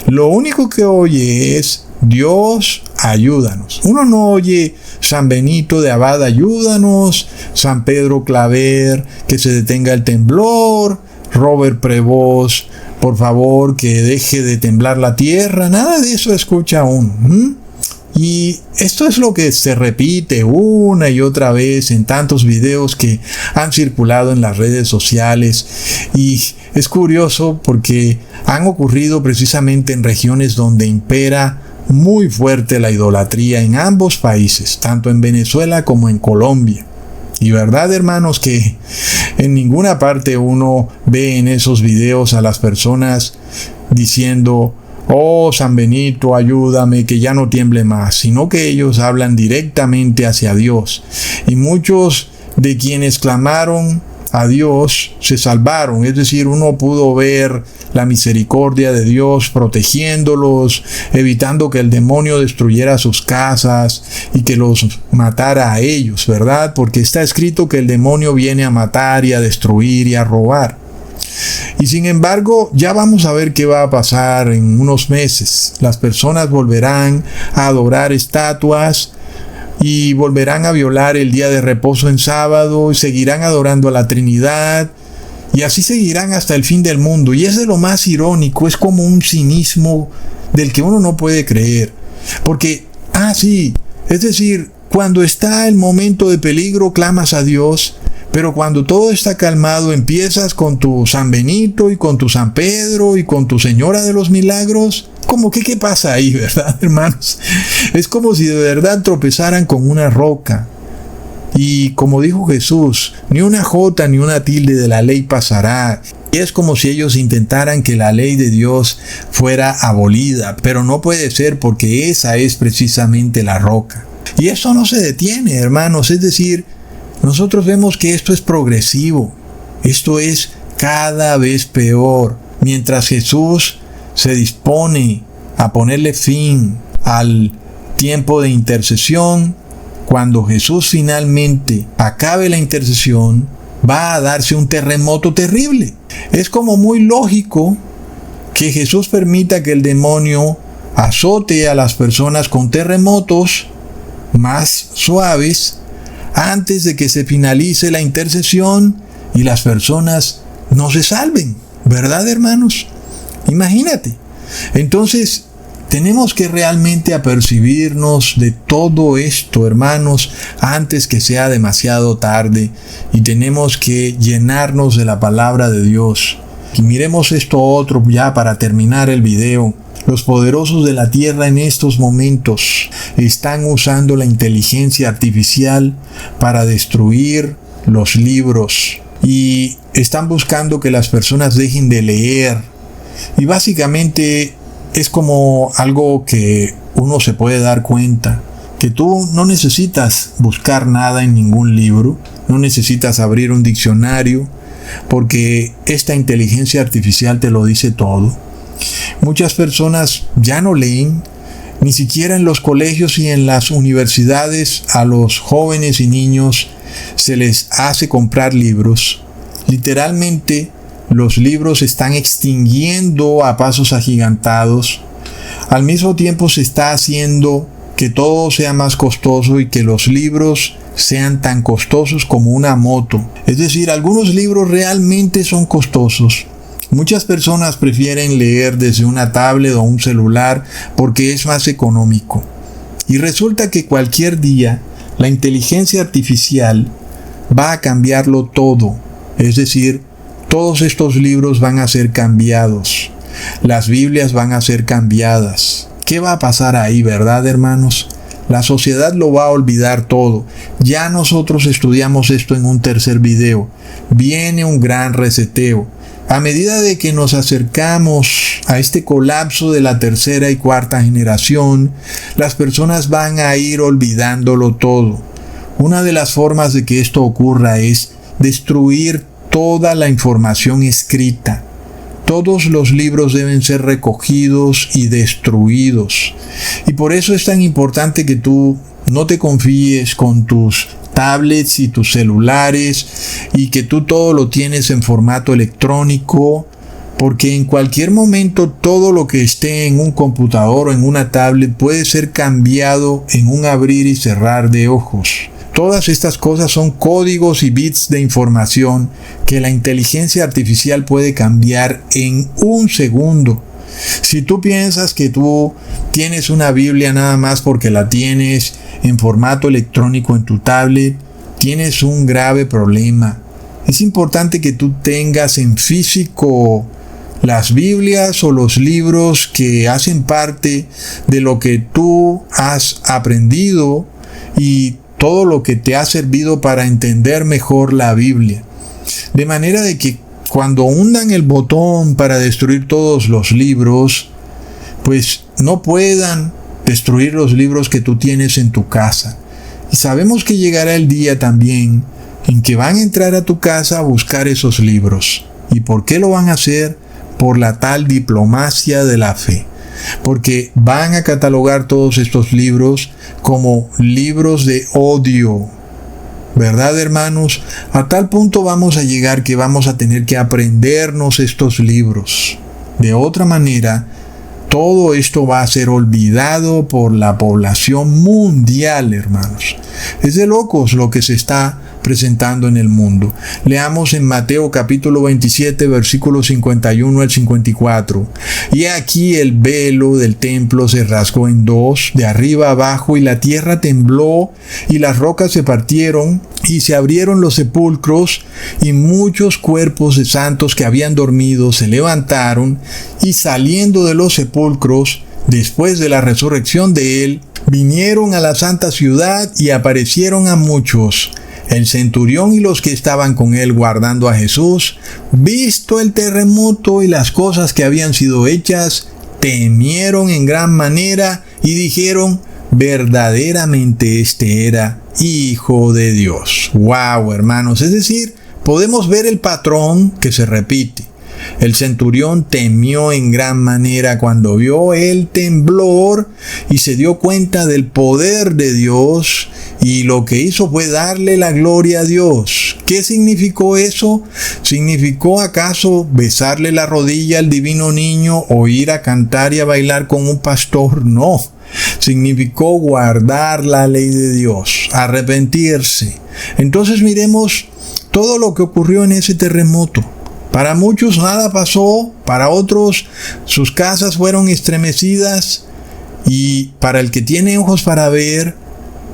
Speaker 3: Lo único que oye es Dios, ayúdanos. Uno no oye San Benito de Abad, ayúdanos, San Pedro Claver, que se detenga el temblor, Robert Prevost, por favor, que deje de temblar la tierra. Nada de eso escucha uno. Y esto es lo que se repite una y otra vez en tantos videos que han circulado en las redes sociales. Y es curioso porque han ocurrido precisamente en regiones donde impera muy fuerte la idolatría en ambos países, tanto en Venezuela como en Colombia. Y verdad, hermanos, que en ninguna parte uno ve en esos videos a las personas diciendo: oh, San Benito, ayúdame, que ya no tiemble más, sino que ellos hablan directamente hacia Dios. Y muchos de quienes clamaron a Dios se salvaron, es decir, uno pudo ver la misericordia de Dios protegiéndolos, evitando que el demonio destruyera sus casas y que los matara a ellos, ¿verdad? Porque está escrito que el demonio viene a matar y a destruir y a robar. Y sin embargo, ya vamos a ver qué va a pasar en unos meses. Las personas volverán a adorar estatuas y volverán a violar el día de reposo en sábado y seguirán adorando a la Trinidad. Y así seguirán hasta el fin del mundo. Y es de lo más irónico, es como un cinismo del que uno no puede creer. Porque, es decir, cuando está el momento de peligro clamas a Dios, pero cuando todo está calmado empiezas con tu San Benito y con tu San Pedro y con tu Señora de los Milagros. ¿Cómo que qué pasa ahí, verdad, hermanos? Es como si de verdad tropezaran con una roca. Y como dijo Jesús, ni una jota ni una tilde de la ley pasará. Y es como si ellos intentaran que la ley de Dios fuera abolida, pero no puede ser porque esa es precisamente la roca. Y eso no se detiene, hermanos, es decir, nosotros vemos que esto es progresivo, esto es cada vez peor. Mientras Jesús se dispone a ponerle fin al tiempo de intercesión, cuando Jesús finalmente acabe la intercesión, va a darse un terremoto terrible. Es como muy lógico que Jesús permita que el demonio azote a las personas con terremotos más suaves antes de que se finalice la intercesión y las personas no se salven, ¿verdad, hermanos? Imagínate. Entonces, tenemos que realmente apercibirnos de todo esto, hermanos, antes que sea demasiado tarde, y tenemos que llenarnos de la palabra de Dios. Y miremos esto otro ya para terminar el video. Los poderosos de la tierra en estos momentos están usando la inteligencia artificial para destruir los libros y están buscando que las personas dejen de leer. Y básicamente es como algo que uno se puede dar cuenta, que tú no necesitas buscar nada en ningún libro, no necesitas abrir un diccionario, porque esta inteligencia artificial te lo dice todo. Muchas personas ya no leen, ni siquiera en los colegios y en las universidades a los jóvenes y niños se les hace comprar libros. Literalmente, los libros se están extinguiendo a pasos agigantados. Al mismo tiempo se está haciendo que todo sea más costoso y que los libros sean tan costosos como una moto. Es decir, algunos libros realmente son costosos. Muchas personas prefieren leer desde una tablet o un celular porque es más económico. Y resulta que cualquier día la inteligencia artificial va a cambiarlo todo. Es decir, todos estos libros van a ser cambiados. Las Biblias van a ser cambiadas. ¿Qué va a pasar ahí, verdad, hermanos? La sociedad lo va a olvidar todo. Ya nosotros estudiamos esto en un tercer video. Viene un gran reseteo. A medida de que nos acercamos a este colapso de la tercera y cuarta generación, las personas van a ir olvidándolo todo. Una de las formas de que esto ocurra es destruir toda la información escrita. Todos los libros deben ser recogidos y destruidos. Y por eso es tan importante que tú no te confíes con tus tablets y tus celulares y que tú todo lo tienes en formato electrónico, porque en cualquier momento todo lo que esté en un computador o en una tablet puede ser cambiado en un abrir y cerrar de ojos. Todas estas cosas son códigos y bits de información que la inteligencia artificial puede cambiar en un segundo. Si tú piensas que tú tienes una Biblia nada más porque la tienes en formato electrónico en tu tablet, tienes un grave problema. Es importante que tú tengas en físico las Biblias o los libros que hacen parte de lo que tú has aprendido y todo lo que te ha servido para entender mejor la Biblia. De manera de que cuando hundan el botón para destruir todos los libros, pues no puedan destruir los libros que tú tienes en tu casa. Y sabemos que llegará el día también en que van a entrar a tu casa a buscar esos libros. ¿Y por qué lo van a hacer? Por la tal diplomacia de la fe. Porque van a catalogar todos estos libros como libros de odio. ¿Verdad, hermanos? A tal punto vamos a llegar que vamos a tener que aprendernos estos libros. De otra manera, todo esto va a ser olvidado por la población mundial, hermanos. Es de locos lo que se está presentando en el mundo. Leamos en Mateo capítulo 27, versículos 51 al 54. Y aquí el velo del templo se rasgó en dos, de arriba abajo, y la tierra tembló, y las rocas se partieron, y se abrieron los sepulcros, y muchos cuerpos de santos que habían dormido se levantaron, y saliendo de los sepulcros, después de la resurrección de él, vinieron a la santa ciudad y aparecieron a muchos. El centurión y los que estaban con él guardando a Jesús, visto el terremoto y las cosas que habían sido hechas, temieron en gran manera y dijeron: verdaderamente este era Hijo de Dios. ¡Wow, hermanos! Es decir, podemos ver el patrón que se repite. El centurión temió en gran manera cuando vio el temblor y se dio cuenta del poder de Dios, y lo que hizo fue darle la gloria a Dios. ¿Qué significó eso? ¿Significó acaso besarle la rodilla al divino niño o ir a cantar y a bailar con un pastor? No. Significó guardar la ley de Dios, arrepentirse. Entonces miremos todo lo que ocurrió en ese terremoto. Para muchos nada pasó, para otros sus casas fueron estremecidas, y para el que tiene ojos para ver,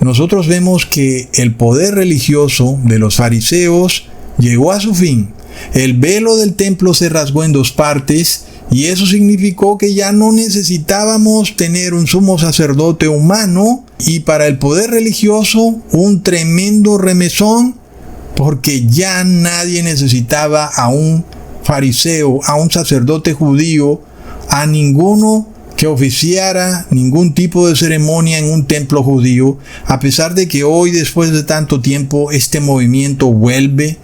Speaker 3: nosotros vemos que el poder religioso de los fariseos llegó a su fin. El velo del templo se rasgó en dos partes, y eso significó que ya no necesitábamos tener un sumo sacerdote humano, y para el poder religioso un tremendo remesón, porque ya nadie necesitaba a un fariseo, a un sacerdote judío, a ninguno que oficiara ningún tipo de ceremonia en un templo judío, a pesar de que hoy, después de tanto tiempo, este movimiento vuelve.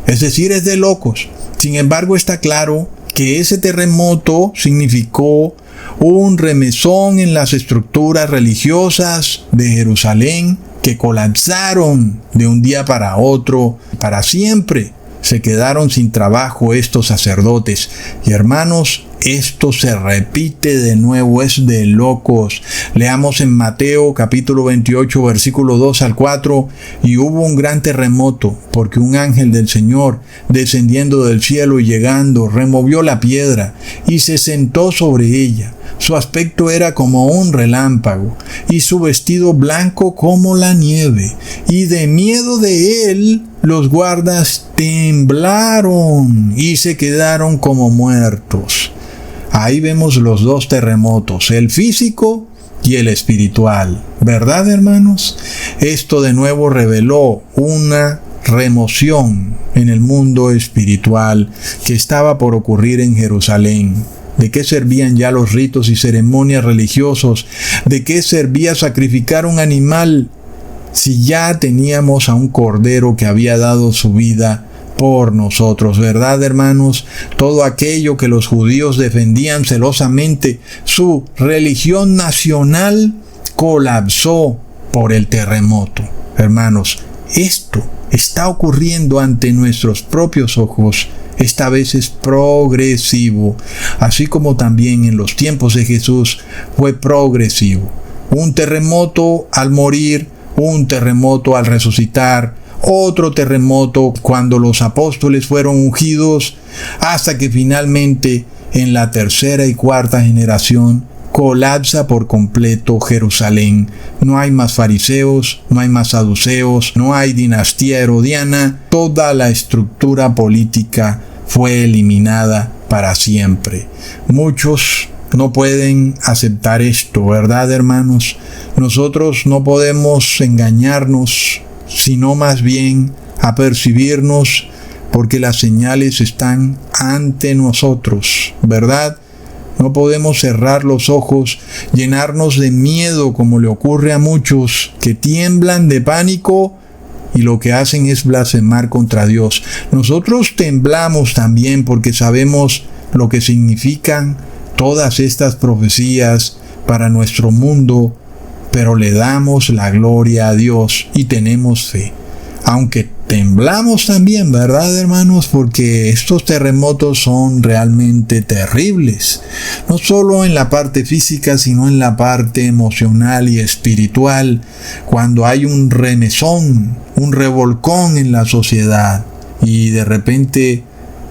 Speaker 3: Es decir, es de locos. Sin embargo, está claro que ese terremoto significó un remesón en las estructuras religiosas de Jerusalén, que colapsaron de un día para otro, para siempre. Se quedaron sin trabajo estos sacerdotes. Y hermanos, esto se repite de nuevo, es de locos. Leamos en Mateo capítulo 28, versículo 2 al 4. Y hubo un gran terremoto, porque un ángel del Señor, descendiendo del cielo y llegando, removió la piedra y se sentó sobre ella. Su aspecto era como un relámpago, y su vestido blanco como la nieve. Y de miedo de él, los guardas temblaron y se quedaron como muertos. Ahí vemos los dos terremotos, el físico y el espiritual. ¿Verdad, hermanos? Esto de nuevo reveló una remoción en el mundo espiritual que estaba por ocurrir en Jerusalén. ¿De qué servían ya los ritos y ceremonias religiosos? ¿De qué servía sacrificar un animal si ya teníamos a un cordero que había dado su vida por nosotros? ¿Verdad, hermanos? Todo aquello que los judíos defendían celosamente, su religión nacional, colapsó por el terremoto. Hermanos, esto está ocurriendo ante nuestros propios ojos. Esta vez es progresivo, así como también en los tiempos de Jesús fue progresivo. Un terremoto al morir, un terremoto al resucitar, otro terremoto cuando los apóstoles fueron ungidos, hasta que finalmente en la tercera y cuarta generación colapsa por completo Jerusalén. No hay más fariseos, no hay más saduceos, no hay dinastía herodiana. Toda la estructura política fue eliminada para siempre. Muchos no pueden aceptar esto, ¿verdad, hermanos? Nosotros no podemos engañarnos, sino más bien apercibirnos, porque las señales están ante nosotros, ¿verdad? No podemos cerrar los ojos, llenarnos de miedo como le ocurre a muchos que tiemblan de pánico y lo que hacen es blasfemar contra Dios. Nosotros temblamos también porque sabemos lo que significan todas estas profecías para nuestro mundo, pero le damos la gloria a Dios y tenemos fe. Aunque temblamos también, ¿verdad, hermanos? Porque estos terremotos son realmente terribles. No solo en la parte física, sino en la parte emocional y espiritual. Cuando hay un remesón, un revolcón en la sociedad y de repente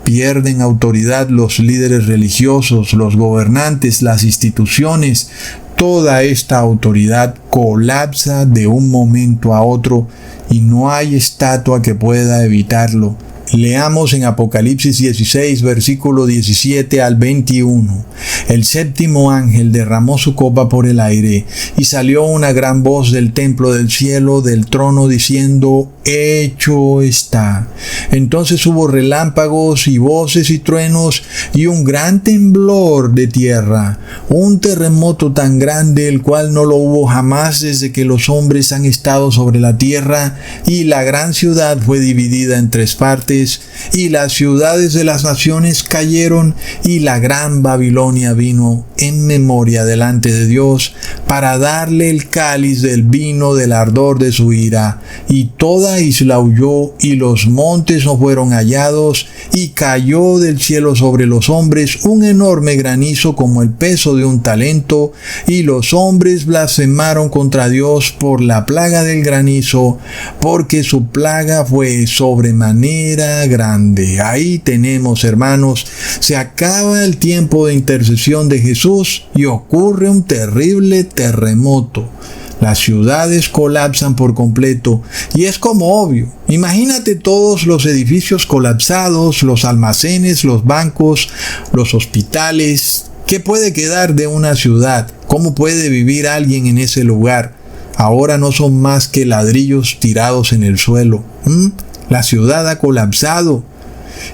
Speaker 3: pierden autoridad los líderes religiosos, los gobernantes, las instituciones. Toda esta autoridad colapsa de un momento a otro y no hay estatua que pueda evitarlo. Leamos en Apocalipsis 16, versículo 17 al 21. El séptimo ángel derramó su copa por el aire, y salió una gran voz del templo del cielo, del trono, diciendo: hecho está. Entonces hubo relámpagos y voces y truenos, y un gran temblor de tierra, un terremoto tan grande, el cual no lo hubo jamás desde que los hombres han estado sobre la tierra, y la gran ciudad fue dividida en tres partes, y las ciudades de las naciones cayeron, y la gran Babilonia vino en memoria delante de Dios para darle el cáliz del vino del ardor de su ira. Y toda isla huyó, y los montes no fueron hallados, y cayó del cielo sobre los hombres un enorme granizo como el peso de un talento, y los hombres blasfemaron contra Dios por la plaga del granizo, porque su plaga fue sobremanera grande. Ahí tenemos, hermanos, se acaba el tiempo de intercesión de Jesús y ocurre un terrible terremoto. Las ciudades colapsan por completo y es como obvio. Imagínate todos los edificios colapsados, los almacenes, los bancos, los hospitales. ¿Qué puede quedar de una ciudad? ¿Cómo puede vivir alguien en ese lugar? Ahora no son más que ladrillos tirados en el suelo. La ciudad ha colapsado.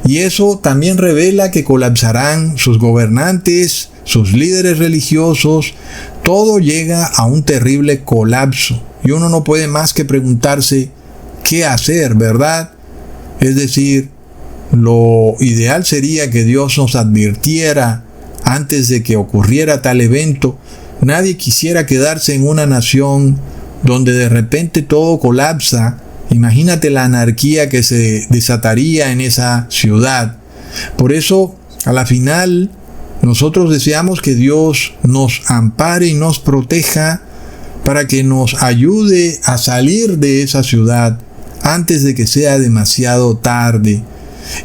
Speaker 3: Y eso también revela que colapsarán sus gobernantes, sus líderes religiosos. Todo llega a un terrible colapso. Y uno no puede más que preguntarse qué hacer, ¿verdad? Es decir, lo ideal sería que Dios nos advirtiera antes de que ocurriera tal evento. Nadie quisiera quedarse en una nación donde de repente todo colapsa, imagínate la anarquía que se desataría en esa ciudad. Por eso, a la final, nosotros deseamos que Dios nos ampare y nos proteja para que nos ayude a salir de esa ciudad antes de que sea demasiado tarde.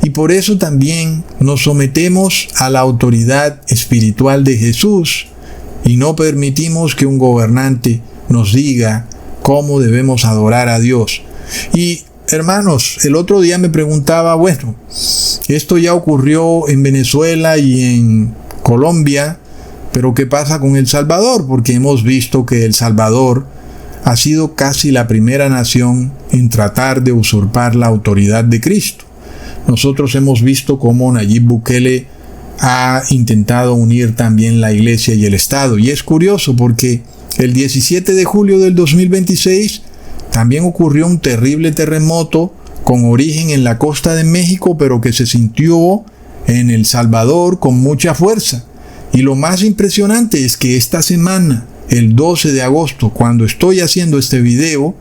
Speaker 3: Y por eso también nos sometemos a la autoridad espiritual de Jesús y no permitimos que un gobernante nos diga cómo debemos adorar a Dios. Y hermanos, el otro día me preguntaba, bueno, esto ya ocurrió en Venezuela y en Colombia, pero ¿qué pasa con El Salvador? Porque hemos visto que El Salvador ha sido casi la primera nación en tratar de usurpar la autoridad de Cristo. Nosotros hemos visto cómo Nayib Bukele ha intentado unir también la iglesia y el Estado. Y es curioso porque el 17 de julio del 2026 también ocurrió un terrible terremoto con origen en la costa de México, pero que se sintió en El Salvador con mucha fuerza. Y lo más impresionante es que esta semana, el 12 de agosto, cuando estoy haciendo este video,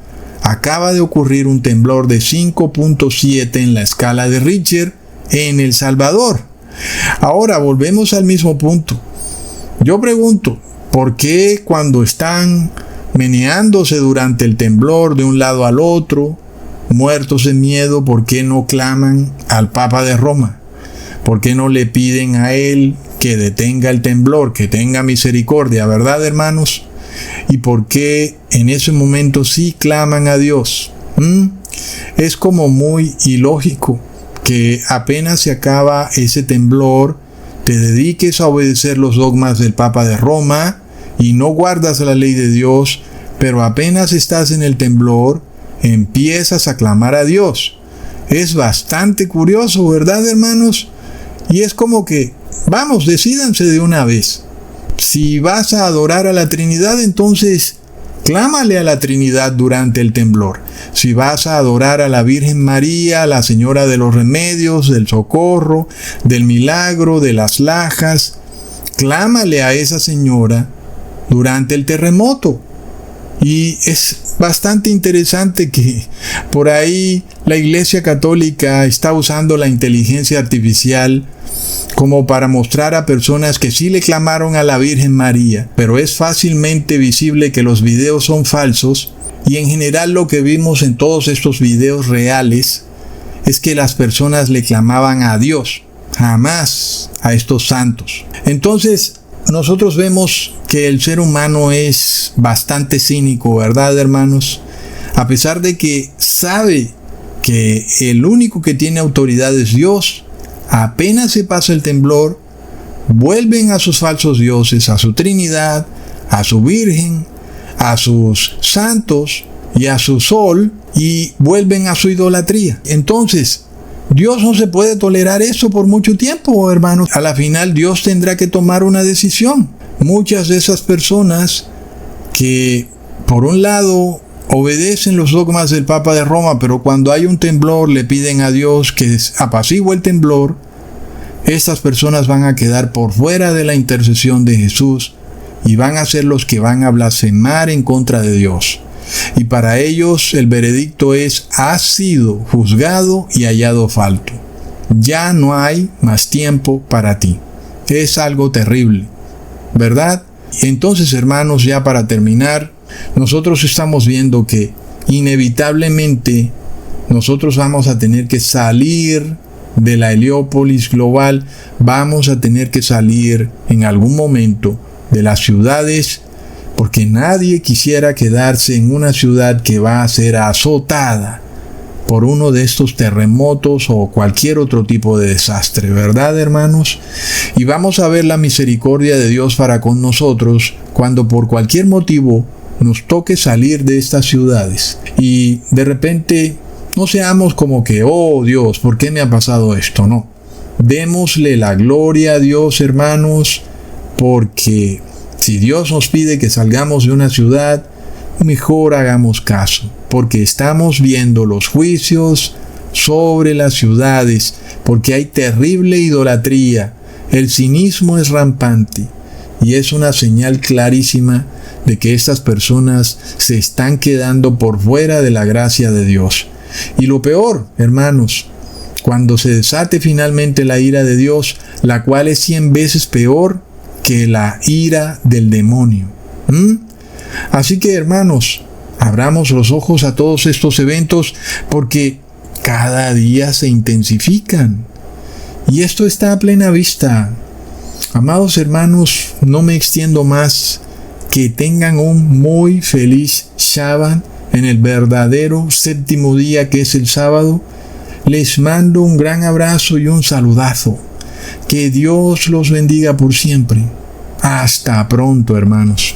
Speaker 3: acaba de ocurrir un temblor de 5.7 en la escala de Richter en El Salvador. Ahora volvemos al mismo punto. Yo pregunto, ¿por qué cuando están meneándose durante el temblor de un lado al otro, muertos de miedo, por qué no claman al Papa de Roma? ¿Por qué no le piden a él que detenga el temblor, que tenga misericordia, verdad, hermanos? ¿Y por qué en ese momento sí claman a Dios? Es como muy ilógico que apenas se acaba ese temblor, te dediques a obedecer los dogmas del Papa de Roma y no guardas la ley de Dios, pero apenas estás en el temblor, empiezas a clamar a Dios. Es bastante curioso, ¿verdad, hermanos? Y es como que, vamos, decídanse de una vez. Si vas a adorar a la Trinidad, entonces clámale a la Trinidad durante el temblor. Si vas a adorar a la Virgen María, la Señora de los Remedios, del Socorro, del Milagro, de las Lajas, clámale a esa señora durante el terremoto. Y es bastante interesante que por ahí la Iglesia Católica está usando la inteligencia artificial como para mostrar a personas que sí le clamaron a la Virgen María, pero es fácilmente visible que los videos son falsos y en general lo que vimos en todos estos videos reales es que las personas le clamaban a Dios, jamás a estos santos. Entonces, nosotros vemos que el ser humano es bastante cínico, ¿verdad, hermanos? A pesar de que sabe que el único que tiene autoridad es Dios, apenas se pasa el temblor, vuelven a sus falsos dioses, a su Trinidad, a su Virgen, a sus santos y a su sol, y vuelven a su idolatría. Entonces, Dios no se puede tolerar eso por mucho tiempo, hermanos. A la final Dios tendrá que tomar una decisión. Muchas de esas personas que, por un lado, obedecen los dogmas del Papa de Roma, pero cuando hay un temblor le piden a Dios que apacigüe el temblor, estas personas van a quedar por fuera de la intercesión de Jesús y van a ser los que van a blasfemar en contra de Dios. Y para ellos el veredicto es: has sido juzgado y hallado falto. Ya no hay más tiempo para ti. Es algo terrible, ¿verdad? Entonces, hermanos, ya para terminar, nosotros estamos viendo que inevitablemente nosotros vamos a tener que salir de la Heliópolis global, vamos a tener que salir en algún momento de las ciudades, porque nadie quisiera quedarse en una ciudad que va a ser azotada por uno de estos terremotos o cualquier otro tipo de desastre, ¿verdad, hermanos? Y vamos a ver la misericordia de Dios para con nosotros cuando por cualquier motivo nos toque salir de estas ciudades. Y de repente no seamos como que, oh Dios, ¿por qué me ha pasado esto? No. Démosle la gloria a Dios, hermanos, porque si Dios nos pide que salgamos de una ciudad, mejor hagamos caso, porque estamos viendo los juicios sobre las ciudades, porque hay terrible idolatría, el cinismo es rampante, y es una señal clarísima de que estas personas se están quedando por fuera de la gracia de Dios. Y lo peor, hermanos, cuando se desate finalmente la ira de Dios, la cual es 100 veces peor que la ira del demonio. Así que, hermanos, abramos los ojos a todos estos eventos porque cada día se intensifican. Y esto está a plena vista. Amados hermanos, no me extiendo más. Que tengan un muy feliz Shabbat en el verdadero séptimo día que es el sábado. Les mando un gran abrazo y un saludazo. Que Dios los bendiga por siempre. Hasta pronto, hermanos.